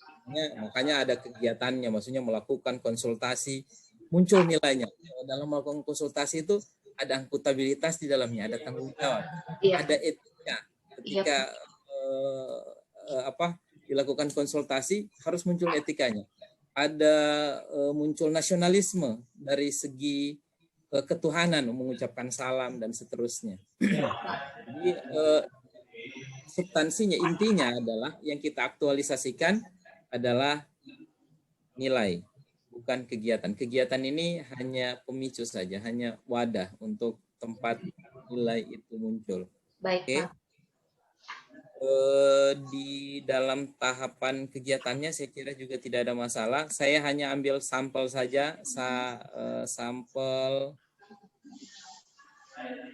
Makanya ada kegiatannya, maksudnya melakukan konsultasi, muncul nilainya. Dalam melakukan konsultasi itu ada akuntabilitas di dalamnya, ada tanggung jawab, Iya. ada etika. Ketika dilakukan konsultasi harus muncul etikanya. Ada muncul nasionalisme dari segi ketuhanan, mengucapkan salam dan seterusnya. Jadi substansinya, intinya adalah yang kita aktualisasikan adalah nilai, bukan kegiatan. Kegiatan ini hanya pemicu saja, hanya wadah untuk tempat nilai itu muncul. Baik, Oke. Pak. Di dalam tahapan kegiatannya saya kira juga tidak ada masalah. Saya hanya ambil sampel saja, sampel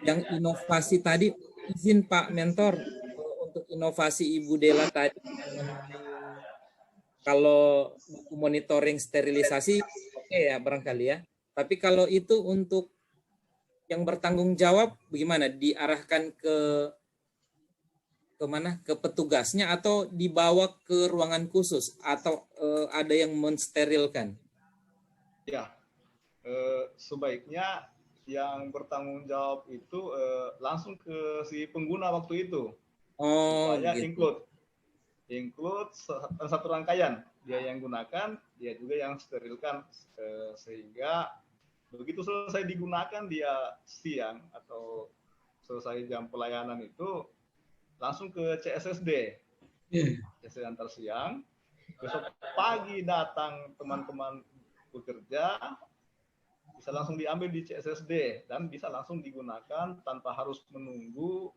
yang inovasi tadi. Izin Pak Mentor, untuk inovasi Ibu Dela tadi, kalau monitoring sterilisasi, oke ya barangkali ya. Tapi kalau itu untuk yang bertanggung jawab, bagaimana? Diarahkan ke mana? Ke petugasnya atau dibawa ke ruangan khusus atau ada yang mensterilkan? Ya, sebaiknya yang bertanggung jawab itu langsung ke si pengguna waktu itu. Oh, supaya gitu. include satu rangkaian, dia yang gunakan, dia juga yang sterilkan, sehingga begitu selesai digunakan dia siang atau selesai jam pelayanan itu langsung ke CSSD. CSSD antar siang, besok pagi datang teman-teman bekerja, bisa langsung diambil di CSSD dan bisa langsung digunakan tanpa harus menunggu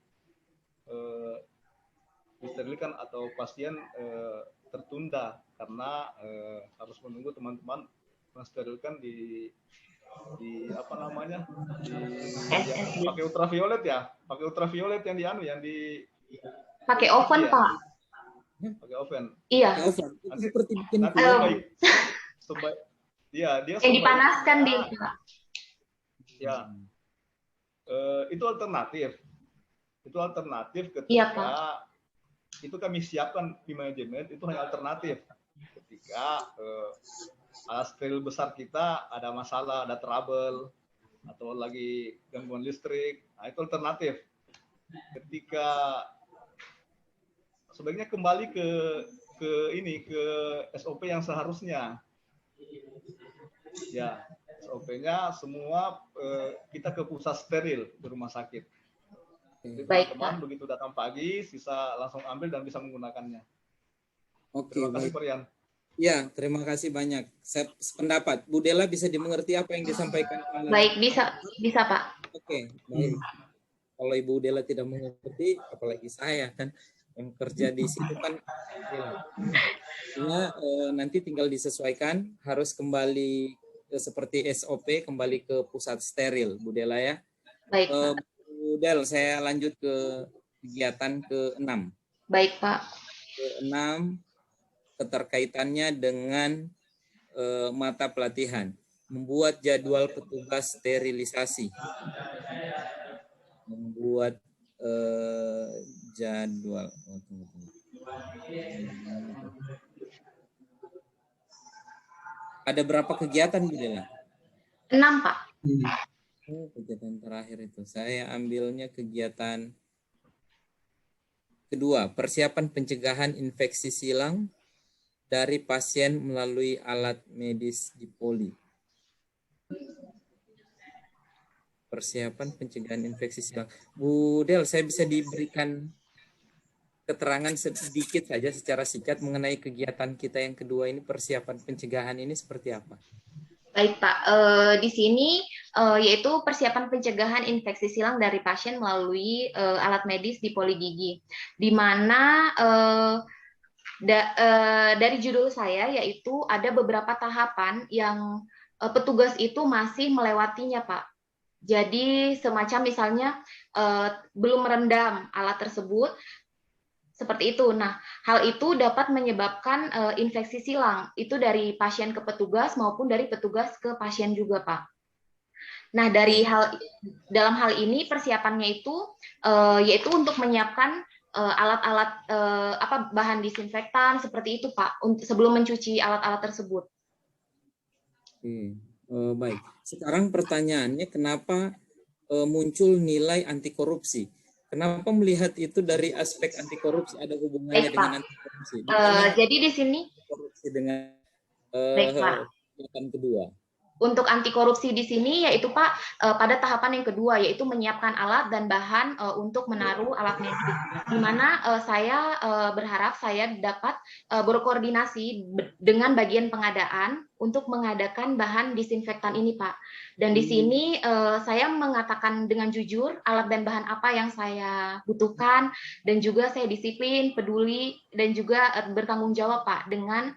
disterilkan atau pasien tertunda karena harus menunggu teman-teman mensterilkan di apa namanya, pakai ultraviolet ya, pakai ultraviolet yang di pakai oven, ya. Pak. Pakai oven. Iya. Nanti, seperti bikin nanti sebaik dia yang dipanaskan di Pak. Ya. Itu alternatif. Itu alternatif ketika Iya, Pak. Itu kami siapkan di manajemen, itu hanya alternatif ketika alat steril besar kita ada masalah, ada trouble atau lagi gangguan listrik, nah itu alternatif. Ketika sebaiknya kembali ke SOP yang seharusnya. Ya, SOP-nya semua kita ke pusat steril di rumah sakit. Teman-teman begitu datang pagi, sisa langsung ambil dan bisa menggunakannya. Oke, terima kasih, Pak Rian. Ya, terima kasih banyak. Saya pendapat Bu Dela bisa dimengerti apa yang disampaikan. Baik, bisa Pak. Oke, baik. Kalau Ibu Dela tidak mengerti, apalagi saya kan yang kerja di situ kan, nanti tinggal disesuaikan, harus kembali seperti SOP, kembali ke pusat steril, Bu Dela ya. Baik, Pak. Bu Del, saya lanjut ke kegiatan ke-6. Baik, Pak. Ke-6 keterkaitannya dengan mata pelatihan, membuat jadwal petugas sterilisasi, membuat jadwal. Ada berapa kegiatan, Bu Dela? 6, Pak. Kegiatan terakhir itu saya ambilnya kegiatan kedua, persiapan pencegahan infeksi silang dari pasien melalui alat medis di poli. Persiapan pencegahan infeksi silang. Bu Del, saya bisa diberikan keterangan sedikit saja secara singkat mengenai kegiatan kita yang kedua ini, persiapan pencegahan ini seperti apa? Baik, Pak. Di sini yaitu persiapan pencegahan infeksi silang dari pasien melalui alat medis di poli gigi, di mana dari judul saya yaitu ada beberapa tahapan yang petugas itu masih melewatinya, Pak. Jadi semacam misalnya belum merendam alat tersebut, seperti itu. Nah, hal itu dapat menyebabkan infeksi silang, itu dari pasien ke petugas maupun dari petugas ke pasien juga, Pak. Nah, dalam hal ini persiapannya itu yaitu untuk menyiapkan alat-alat bahan disinfektan seperti itu, Pak, sebelum mencuci alat-alat tersebut. Baik. Sekarang pertanyaannya, kenapa muncul nilai anti korupsi? Kenapa melihat itu dari aspek anti korupsi, ada hubungannya Baik, dengan Pak. anti korupsi? Jadi di sini korupsi dengan baik, Pak. tahapan kedua. Untuk anti korupsi di sini yaitu Pak pada tahapan yang kedua, yaitu menyiapkan alat dan bahan untuk menaruh alat medis. Di mana saya berharap saya dapat berkoordinasi dengan bagian pengadaan untuk mengadakan bahan disinfektan ini, Pak. Dan di sini saya mengatakan dengan jujur alat dan bahan apa yang saya butuhkan, dan juga saya disiplin, peduli, dan juga bertanggung jawab, Pak, dengan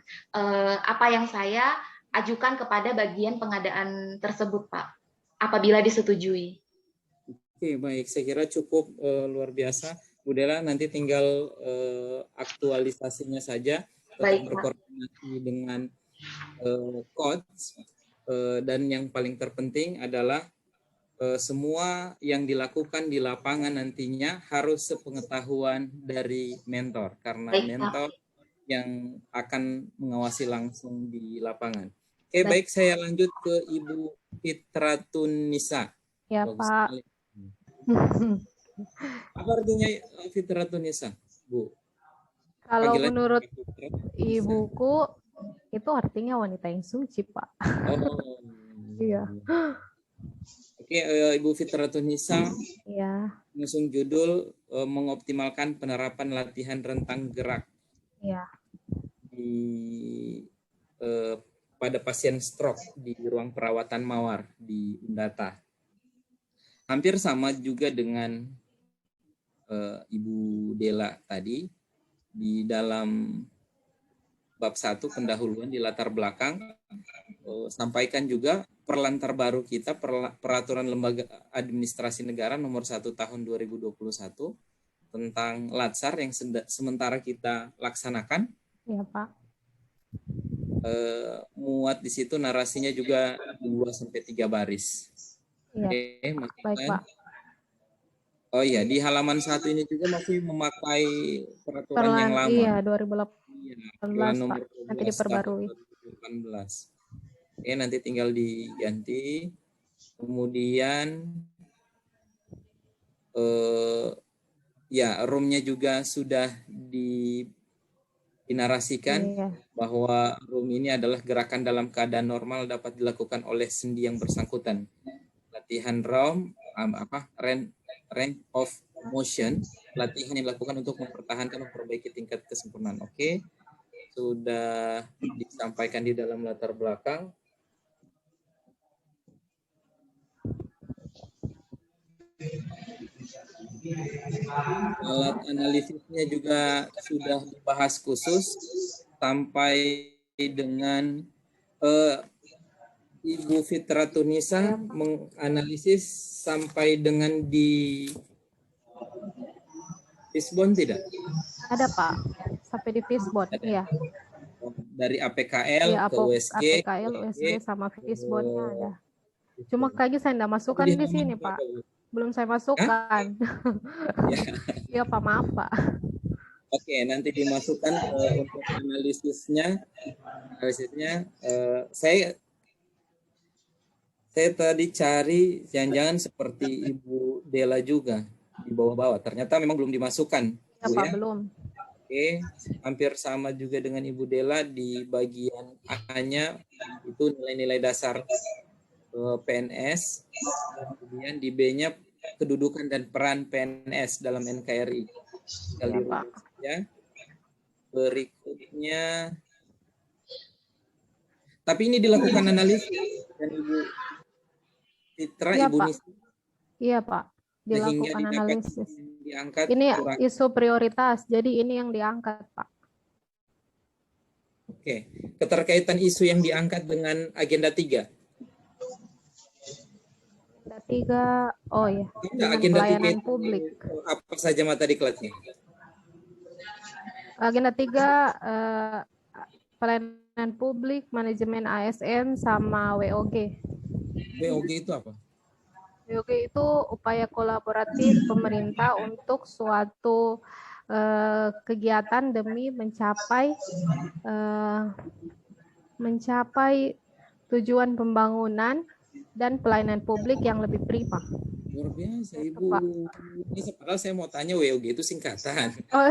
apa yang saya ajukan kepada bagian pengadaan tersebut, Pak, apabila disetujui. Oke, baik. Saya kira cukup luar biasa. Bu Dela, nanti tinggal aktualisasinya saja, tetap berkoordinasi dengan coach, dan yang paling terpenting adalah semua yang dilakukan di lapangan nantinya harus sepengetahuan dari mentor, karena mentor yang akan mengawasi langsung di lapangan. Oke, baik, saya lanjut ke Ibu Fitratunisa. Ya, Bagus Pak. sekali. Apa artinya Fitratunisa, Bu? Kalau Panggilan menurut Fitratunisa. ibuku, itu artinya wanita yang suci, Pak. Oh. Iya. Oke, Ibu Fitratunisa. Iya. Mengusung judul mengoptimalkan penerapan latihan rentang gerak. Iya. Pada pasien stroke di ruang perawatan Mawar di Undata. Hampir sama juga dengan Ibu Dela tadi, di dalam bab 1 pendahuluan di latar belakang, sampaikan juga perlantar baru kita, Peraturan Lembaga Administrasi Negara nomor 1 tahun 2021 tentang Latsar yang sementara kita laksanakan. Iya, Pak. Muat di situ narasinya juga 2-3 baris. Iya. Baik, Pak. Oh iya, di halaman 1 ini juga masih memakai peraturan yang lama. Iya, 2018, nomor Pak. Nanti diperbarui. 2018. Oke, nanti tinggal diganti. Kemudian roomnya juga sudah dinarasikan, bahwa room ini adalah gerakan dalam keadaan normal dapat dilakukan oleh sendi yang bersangkutan. Latihan room range of motion, latihan yang dilakukan untuk mempertahankan memperbaiki tingkat kesempurnaan. Oke, sudah disampaikan di dalam latar belakang. Alat analisisnya juga sudah dibahas khusus sampai dengan Ibu Fitratunisa menganalisis sampai dengan di Fishbone tidak? Ada, Pak. Sampai di Fishbone, iya. Dari APKL ya, ke USG. APKL, USG sama Fishbone-nya ada. Cuma kayaknya saya enggak masukkan di sini, Pak. Belum saya masukkan. Iya, Pak, maaf, Pak. Oke, nanti dimasukkan untuk analisisnya. Saya tadi cari jangan-jangan seperti Ibu Dela juga di bawah-bawah. Ternyata memang belum dimasukkan. Ya, Pak, belum. Oke, hampir sama juga dengan Ibu Dela, di bagian A-nya itu nilai-nilai dasar PNS, kemudian di B-nya kedudukan dan peran PNS dalam NKRI. Ya, berikutnya, tapi ini dilakukan analisis dan Ibu Fitra, ya, Ibu Pak. Nisa. Iya, Pak, dilakukan analisis. Diangkat ini isu prioritas, jadi ini yang diangkat, Pak. Oke, keterkaitan isu yang diangkat dengan agenda 3. Agenda 3, oh ya, dengan agenda pelayanan 3 publik. Apa saja materi kelasnya? Agenda 3, pelayanan publik, manajemen ASN, sama WOG. WOG itu apa? WOG itu upaya kolaboratif pemerintah untuk suatu kegiatan demi mencapai tujuan pembangunan dan pelayanan publik yang lebih prima. Luar biasa, Itu, Ibu. Pak. Ini padahal saya mau tanya WOG itu singkatan. Oh,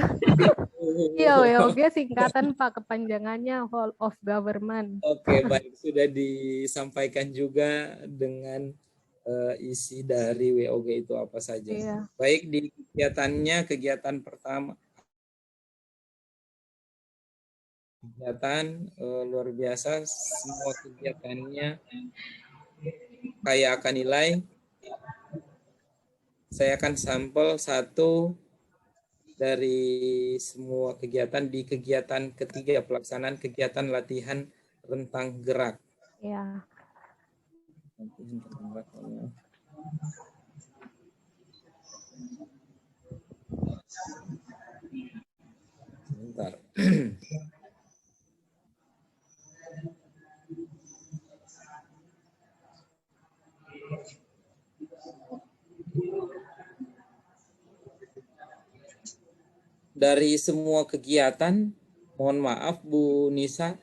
iya, WOG singkatan Pak, kepanjangannya Whole of Government. Oke, baik. Sudah disampaikan juga dengan isi dari WOG itu apa saja. Iya. Baik, di kegiatannya, kegiatan pertama. Kegiatan luar biasa, semua kegiatannya kaya akan nilai. Saya akan sampel satu dari semua kegiatan di kegiatan ketiga, pelaksanaan kegiatan latihan rentang gerak. Iya. Latihan rentang gerak. Sebentar. Dari semua kegiatan, mohon maaf Bu Nisa,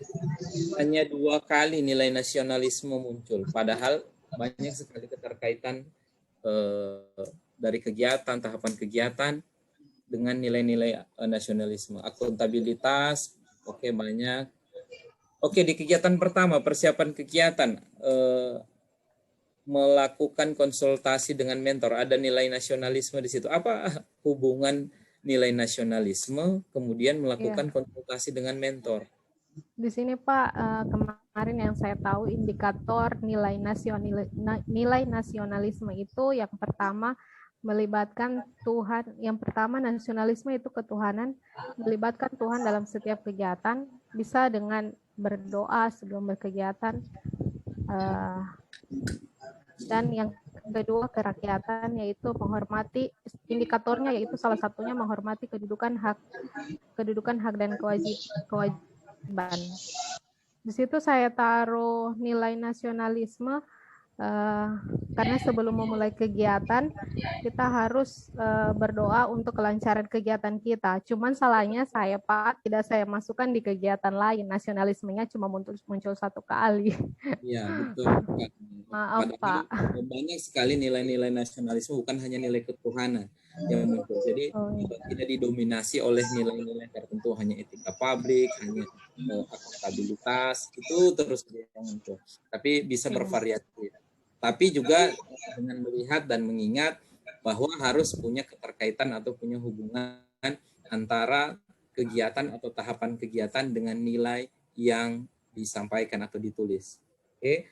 hanya 2 kali nilai nasionalisme muncul. Padahal banyak sekali keterkaitan dari kegiatan, tahapan kegiatan dengan nilai-nilai nasionalisme. Akuntabilitas, oke, banyak. Oke, di kegiatan pertama, persiapan kegiatan, melakukan konsultasi dengan mentor, ada nilai nasionalisme di situ. Apa hubungan nilai nasionalisme kemudian melakukan konsultasi dengan mentor? Di sini Pak, kemarin yang saya tahu indikator nilai nasionalisme itu yang pertama melibatkan Tuhan. Yang pertama, nasionalisme itu ketuhanan, melibatkan Tuhan dalam setiap kegiatan, bisa dengan berdoa sebelum berkegiatan. Dan yang kedua, kerakyatan, yaitu menghormati, indikatornya yaitu salah satunya menghormati kedudukan hak dan kewajiban. Di situ saya taruh nilai nasionalisme karena sebelum memulai kegiatan kita harus berdoa untuk kelancaran kegiatan kita. Cuman salahnya saya Pak, tidak saya masukkan di kegiatan lain. Nasionalismenya cuma muncul 1 kali. Iya, betul. Maaf Pak. Banyak sekali nilai-nilai nasionalisme, bukan hanya nilai ketuhanan yang muncul. Jadi tidak didominasi oleh nilai-nilai tertentu, hanya etika publik, hanya akuntabilitas, itu terus yang muncul. Tapi bisa bervariasi. Tapi juga dengan melihat dan mengingat bahwa harus punya keterkaitan atau punya hubungan antara kegiatan atau tahapan kegiatan dengan nilai yang disampaikan atau ditulis. Oke,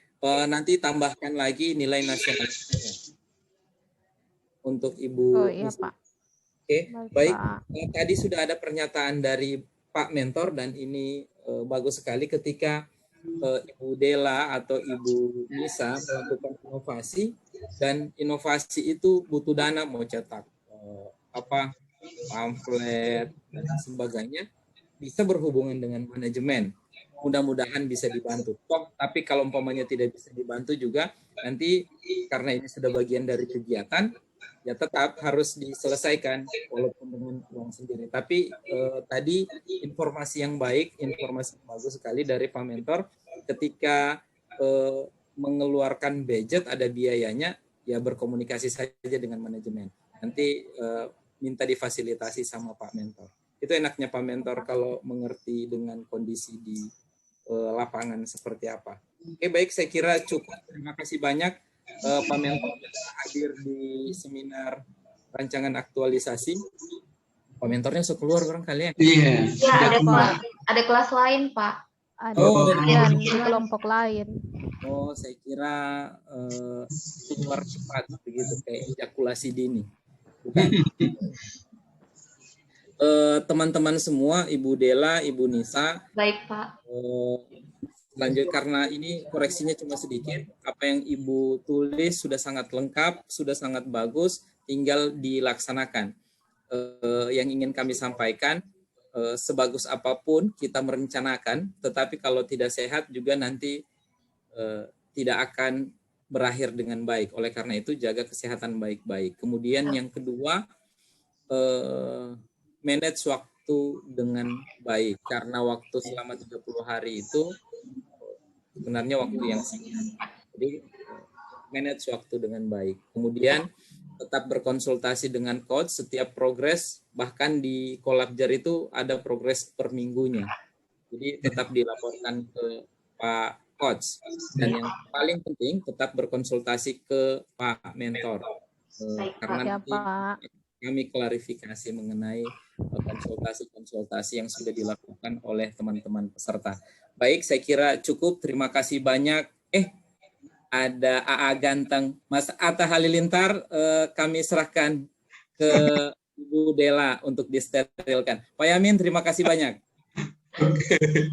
nanti tambahkan lagi nilai nasionalisme untuk Ibu. Oh iya Pak. Oke, baik. Tadi sudah ada pernyataan dari Pak Mentor dan ini bagus sekali ketika Ibu Dela atau Ibu Nisa melakukan inovasi, dan inovasi itu butuh dana, mau cetak pamflet dan sebagainya, bisa berhubungan dengan manajemen. Mudah-mudahan bisa dibantu. Tapi kalau umpamanya tidak bisa dibantu juga, nanti karena ini sudah bagian dari kegiatan, ya tetap harus diselesaikan walaupun dengan uang sendiri. Tapi tadi informasi yang baik, informasi yang bagus sekali dari Pak Mentor, ketika mengeluarkan budget ada biayanya, ya berkomunikasi saja dengan manajemen. Nanti minta difasilitasi sama Pak Mentor. Itu enaknya Pak Mentor kalau mengerti dengan kondisi di lapangan seperti apa. Oke, baik, saya kira cukup. Terima kasih banyak Pak Mentor hadir di seminar rancangan aktualisasi. Pak Mentornya sudah keluar barangkali ya? Iya, ada kelas lain Pak. Ada di kelompok lain. Oh, saya kira keluar cepat begitu, kayak ejakulasi dini. Bukan. Teman-teman semua, Ibu Dela, Ibu Nisa. Baik Pak. Lanjut, karena ini koreksinya cuma sedikit. Apa yang Ibu tulis sudah sangat lengkap, sudah sangat bagus, tinggal dilaksanakan. Yang ingin kami sampaikan, sebagus apapun kita merencanakan, tetapi kalau tidak sehat juga nanti tidak akan berakhir dengan baik. Oleh karena itu jaga kesehatan baik-baik. Kemudian yang kedua, manage waktu dengan baik, karena waktu selama 30 hari itu sebenarnya waktu yang singkat. Jadi manage waktu dengan baik. Kemudian tetap berkonsultasi dengan coach setiap progres, bahkan di Collabjar itu ada progres per minggunya. Jadi tetap dilaporkan ke Pak Coach. Dan yang paling penting tetap berkonsultasi ke Pak Mentor. Karena nanti kami klarifikasi mengenai konsultasi-konsultasi yang sudah dilakukan oleh teman-teman peserta. Baik, saya kira cukup. Terima kasih banyak. Ada AA Ganteng, Mas Atta Halilintar, kami serahkan ke Ibu Dela untuk disterilkan. Pak Yamin, terima kasih banyak.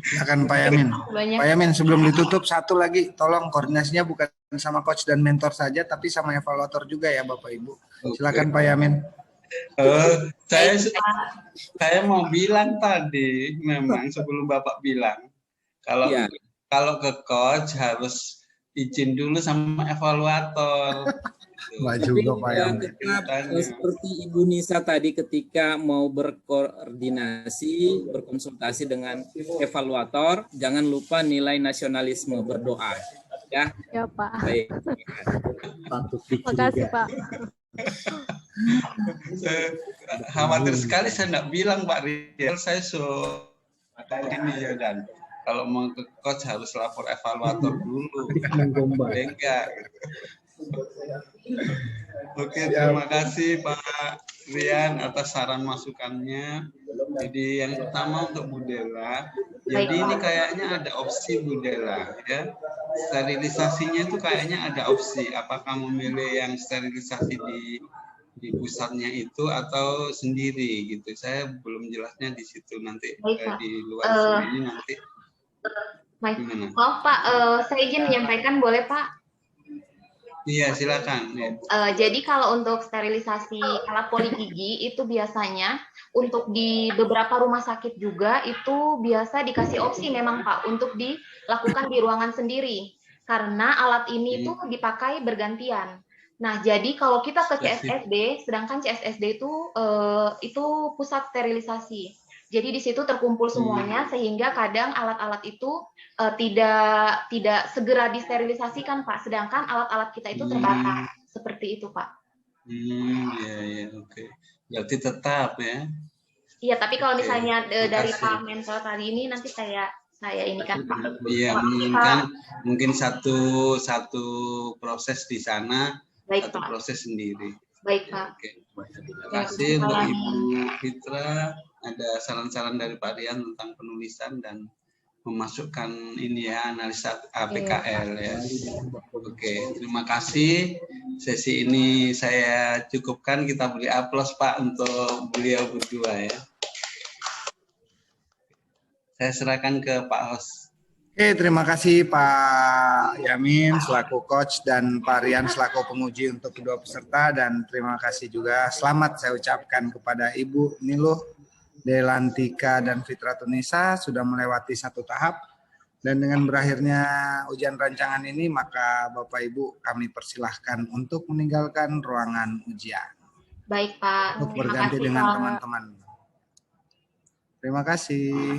Silakan Pak Yamin. Pak Yamin, sebelum ditutup satu lagi, tolong koordinasinya bukan sama coach dan mentor saja, tapi sama evaluator juga ya Bapak Ibu. Silakan Pak Yamin. Saya mau bilang tadi, memang sebelum Bapak bilang, kalau ke coach harus izin dulu sama evaluator. Juga Pak Yamin. Seperti Ibu Nisa tadi ketika mau berkoordinasi, berkonsultasi dengan evaluator, jangan lupa nilai nasionalisme, berdoa. Ya, Pak. Baik. Terima kasih Pak. Khawatir sekali saya enggak bilang Pak Riel, saya ini ya, dan kalau mau ke coach harus lapor evaluator dulu. Enggak. Oke, terima kasih Pak Rian atas saran masukannya. Jadi yang pertama untuk Bu Dela, jadi ini kayaknya ada opsi Bu Dela ya. Sterilisasinya itu kayaknya ada opsi. Apakah memilih yang sterilisasi di pusatnya itu atau sendiri gitu. Saya belum jelasnya di situ, nanti di luar sini nanti. Maaf Pak, saya izin menyampaikan, boleh Pak? Iya, silakan. Ya. Jadi kalau untuk sterilisasi alat poligigi itu biasanya untuk di beberapa rumah sakit juga itu biasa dikasih opsi memang Pak untuk dilakukan di ruangan sendiri, karena alat ini tuh dipakai bergantian. Nah, jadi kalau kita ke CSSD, sedangkan CSSD itu pusat sterilisasi. Jadi di situ terkumpul semuanya sehingga kadang alat-alat itu tidak segera disterilisasikan Pak, sedangkan alat-alat kita itu terbatas. Seperti itu Pak. Iya, oke. Berarti tetap ya. Iya, tapi kalau misalnya dari Pak Mentor tadi ini nanti saya ini kan Pak. Iya, mungkin satu proses di sana, baik, satu Pak. Proses sendiri. Baik Pak. Oke. Terima kasih untuk Ibu Fitra. Ada saran-saran dari Pak Rian tentang penulisan dan memasukkan ini ya, analisa APKL ya. Oke, terima kasih. Sesi ini saya cukupkan. Kita beri aplaus Pak untuk beliau berdua ya. Saya serahkan ke Pak Hos. Oke, terima kasih Pak Yamin selaku coach dan Pak Rian selaku penguji untuk kedua peserta, dan terima kasih juga selamat saya ucapkan kepada Ibu Niluh Delantika dan Fitratunisa sudah melewati satu tahap, dan dengan berakhirnya ujian rancangan ini maka Bapak Ibu kami persilahkan untuk meninggalkan ruangan ujian. Baik Pak. Untuk berganti dengan teman-teman. Terima kasih.